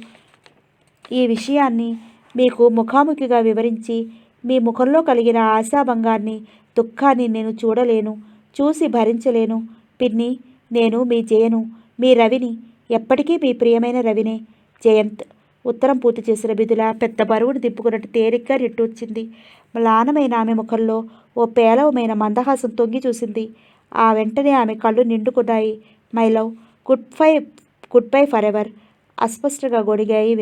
ఈ విషయాన్ని మీకు ముఖాముఖిగా వివరించి మీ ముఖంలో కలిగిన ఆశాభంగాన్ని, దుఃఖాన్ని నేను చూడలేను, చూసి భరించలేను. పిన్ని, నేను మీ జయను, మీ రవిని, ఎప్పటికీ మీ ప్రియమైన రవినే. జయంత్. ఉత్తరం పూర్తి చేసిన మిథుల పెద్ద బరువును దింపుకున్నట్టు తేలిగ్గా నిట్టూర్చింది. మ్లానమైన ఆమె ముఖంలో ఓ పేలవమైన మందహాసం తొంగి చూసింది. ఆ వెంటనే ఆమె కళ్ళు నిండుకున్నాయి. My love, good bye for ever. అస్పష్టంగా గొడిగాయి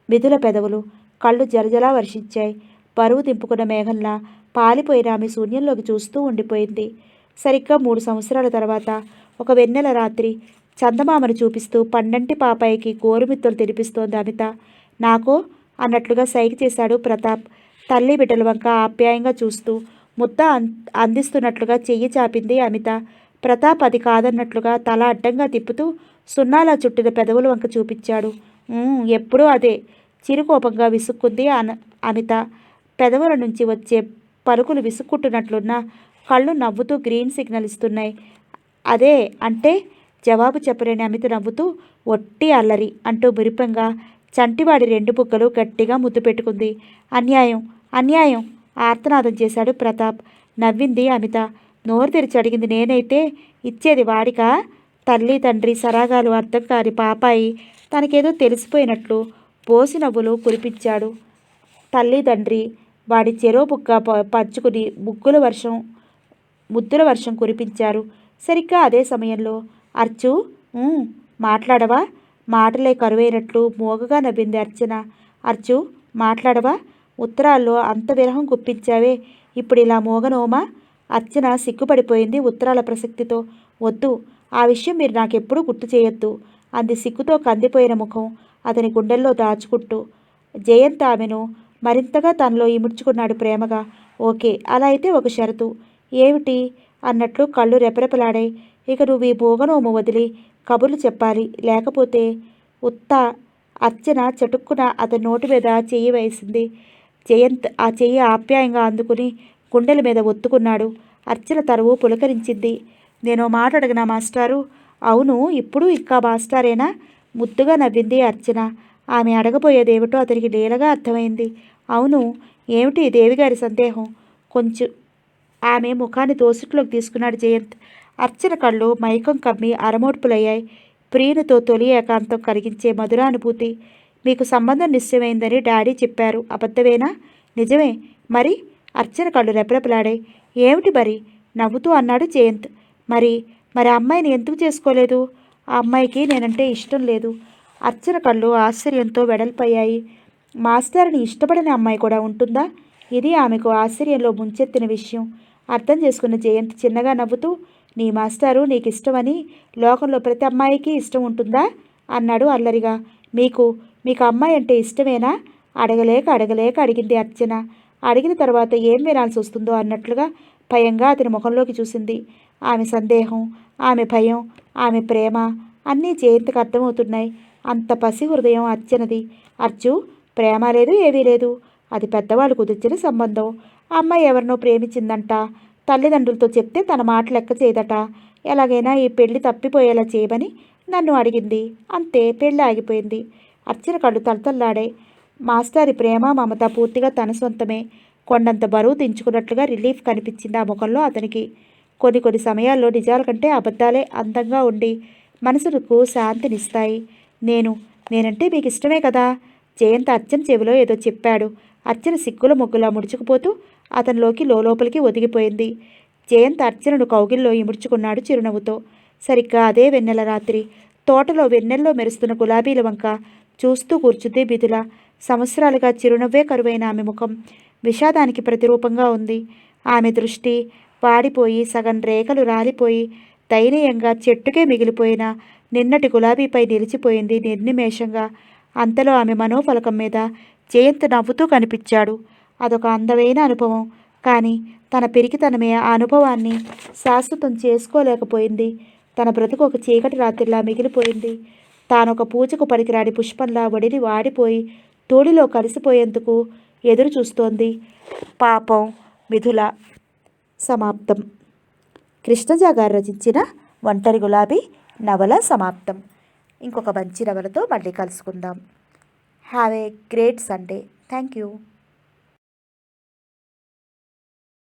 మిథుల పెదవులు. కళ్ళు జలజలా వర్షించాయి. బరువు దింపుకున్న మేఘంలా పాలిపోయిన ఆమె శూన్యంలోకి చూస్తూ ఉండిపోయింది. సరిగ్గా 3 సంవత్సరాల తర్వాత ఒక వెన్నెల రాత్రి చందమామను చూపిస్తూ పండంటి పాపాయికి గోరుమిత్తలు తినిపిస్తోంది అమిత. నాకో అన్నట్లుగా సైగ చేశాడు ప్రతాప్. తల్లి బిడ్డల వంక ఆప్యాయంగా చూస్తూ ముద్ద అందిస్తున్నట్లుగా చెయ్యి చాపింది అమిత. ప్రతాప్ అది కాదన్నట్లుగా తల అడ్డంగా తిప్పుతూ సున్నాలా చుట్టిన పెదవుల వంక చూపించాడు. ఎప్పుడూ అదే చిరుకోపంగా విసుక్కుంది అమిత. పెదవుల నుంచి వచ్చే పలుకులు విసుక్కుంటున్నట్లున్న కళ్ళు నవ్వుతూ గ్రీన్ సిగ్నల్ ఇస్తున్నాయి. అదే అంటే జవాబు చెప్పలేని అమిత నవ్వుతూ ఒట్టి అల్లరి అంటూ మురిపంగా చంటివాడి 2 బుగ్గలు గట్టిగా ముద్దు పెట్టుకుంది. అన్యాయం, అన్యాయం ఆర్తనాదం చేశాడు ప్రతాప్. నవ్వింది అమిత. నోరు తెరిచి అడిగింది నేనైతే ఇచ్చేది వాడికా? తల్లి తండ్రి సరాగాలు అర్థం కాని పాపాయి తనకేదో తెలిసిపోయినట్లు బోసి నవ్వులు కురిపించాడు. తల్లి తండ్రి వాడి చెరో బుగ్గ పంచుకుని ముద్దుల వర్షం కురిపించారు. సరిగ్గా అదే సమయంలో అర్చు మాట్లాడవా? మాటలే కరువైనట్లు మోగగా నవ్వింది అర్చన. అర్చు మాట్లాడవా? ఉత్తరాల్లో అంత విరహం గుప్పించావే, ఇప్పుడు ఇలా మోగనోమా? అర్చన సిగ్గుపడిపోయింది ఉత్తరాల ప్రసక్తితో. వద్దు, ఆ విషయం మీరు నాకెప్పుడూ గుర్తు చేయొద్దు అంది సిగ్గుతో కందిపోయిన ముఖం అతని గుండెల్లో దాచుకుంటూ. జయంత్ ఆమెను మరింతగా తనలో ఇముడ్చుకున్నాడు ప్రేమగా. ఓకే, అలా అయితే ఒక షరతు. ఏమిటి అన్నట్లు కళ్ళు రెపరెపలాడాయి. ఇక నువ్వు ఈ మోగనోము వదిలి కబుర్లు చెప్పాలి, లేకపోతే అర్చన చటుక్కున అతని నోటి మీద చెయ్యి వేసింది. జయంత్ ఆ చెయ్యి ఆప్యాయంగా అందుకుని గుండెల మీద ఒత్తుకున్నాడు. అర్చన తరువు పులకరించింది. నేను మాట అడగనా మాస్టారు? అవును, ఇప్పుడు ఇంకా మాస్టారేనా? ముద్దుగా నవ్వింది అర్చన. ఆమె అడగబోయేదేమిటో అతనికి లీలగా అర్థమైంది. అవును, ఏమిటి దేవిగారి సందేహం? కొంచెం ఆమె ముఖాన్ని దోసిట్లోకి తీసుకున్నాడు జయంత్. అర్చన కళ్ళు మైకం కమ్మి అరమోడ్పులయ్యాయి. ప్రియునితో తొలి ఏకాంతం కలిగించే మధురానుభూతి. మీకు సంబంధం నిశ్చయమైందని డాడీ చెప్పారు, అబద్ధమేనా? నిజమే. మరి? అర్చన కళ్ళు రెపరెపలాడాయి. ఏమిటి మరి? నవ్వుతూ అన్నాడు జయంత్. మరి మరి అమ్మాయిని ఎందుకు చేసుకోలేదు? ఆ అమ్మాయికి నేనంటే ఇష్టం లేదు. అర్చన కళ్ళు ఆశ్చర్యంతో వెడల్పయ్యాయి. మాస్టర్ని ఇష్టపడని అమ్మాయి కూడా ఉంటుందా? ఇది ఆమెకు ఆశ్చర్యంలో ముంచెత్తిన విషయం. అర్థం చేసుకున్న జయంత్ చిన్నగా నవ్వుతూ నీ మాస్టారు నీకు ఇష్టమని లోకంలో ప్రతి అమ్మాయికి ఇష్టం ఉంటుందా అన్నాడు అల్లరిగా. మీకు అమ్మాయి అంటే ఇష్టమేనా? అడగలేక అడిగింది అర్చన. అడిగిన తర్వాత ఏం వినాల్సి వస్తుందో అన్నట్లుగా భయంగా అతని ముఖంలోకి చూసింది. ఆమె సందేహం, ఆమె భయం, ఆమె ప్రేమ అన్నీ జయంత్కి అర్థమవుతున్నాయి. అంత పసి హృదయం అర్చనది. అర్జు, ప్రేమ లేదు, ఏవీ లేదు. అది పెద్దవాళ్ళు కుదిర్చిన సంబంధం. ఆ అమ్మాయి ఎవరినో ప్రేమించిందంట. తల్లిదండ్రులతో చెప్తే తన మాట లెక్క చేయదట. ఎలాగైనా ఈ పెళ్లి తప్పిపోయేలా చేయమని నన్ను అడిగింది. అంతే, పెళ్ళి ఆగిపోయింది. అర్చన కళ్ళు తలతల్లాడాయి. మాస్టారి ప్రేమ మమత పూర్తిగా తన సొంతమే. కొండంత బరువు దించుకున్నట్లుగా రిలీఫ్ కనిపించింది ఆ ముఖంలో అతనికి. కొన్ని సమయాల్లో నిజాల కంటే అబద్ధాలే అందంగా ఉండి మనసుకు శాంతినిస్తాయి. నేనంటే మీకు ఇష్టమే కదా? జయంత్ అర్చన చెవిలో ఏదో చెప్పాడు. అర్చన సిగ్గుల మొగ్గులా ముడుచుకుపోతూ అతనిలోకి లోపలికి ఒదిగిపోయింది. జయంత్ అర్చనను కౌగిల్లో ఇముడ్చుకున్నాడు చిరునవ్వుతో. సరిగ్గా అదే వెన్నెల రాత్రి తోటలో వెన్నెల్లో మెరుస్తున్న గులాబీల వంక చూస్తూ కూర్చుంది బిధుల. సంవత్సరాలుగా చిరునవ్వే కరువైన ఆమె ముఖం విషాదానికి ప్రతిరూపంగా ఉంది. ఆమె దృష్టి వాడిపోయి సగం రేఖలు రాలిపోయి దయనీయంగా చెట్టుకే మిగిలిపోయిన నిన్నటి గులాబీపై నిలిచిపోయింది నిర్నిమేషంగా. అంతలో ఆమె మనోఫలకం మీద జయంత్ నవ్వుతూ కనిపించాడు. అదొక అందమైన అనుభవం. కానీ తన పిరికితనమే ఆ అనుభవాన్ని శాశ్వతం చేసుకోలేకపోయింది. తన బ్రతుకు ఒక చీకటి రాత్రిలా మిగిలిపోయింది. తానొక పూజకు పనికిరాని పుష్పంలా ఒడిని వాడిపోయి తోడిలో కలిసిపోయేందుకు ఎదురు చూస్తోంది. పాపం మిథుల. సమాప్తం. కృష్ణజా గారు రచించిన ఒంటరి గులాబీ నవల సమాప్తం. ఇంకొక మంచి నవలతో మళ్ళీ కలుసుకుందాం. Have a great Sunday. Thank you.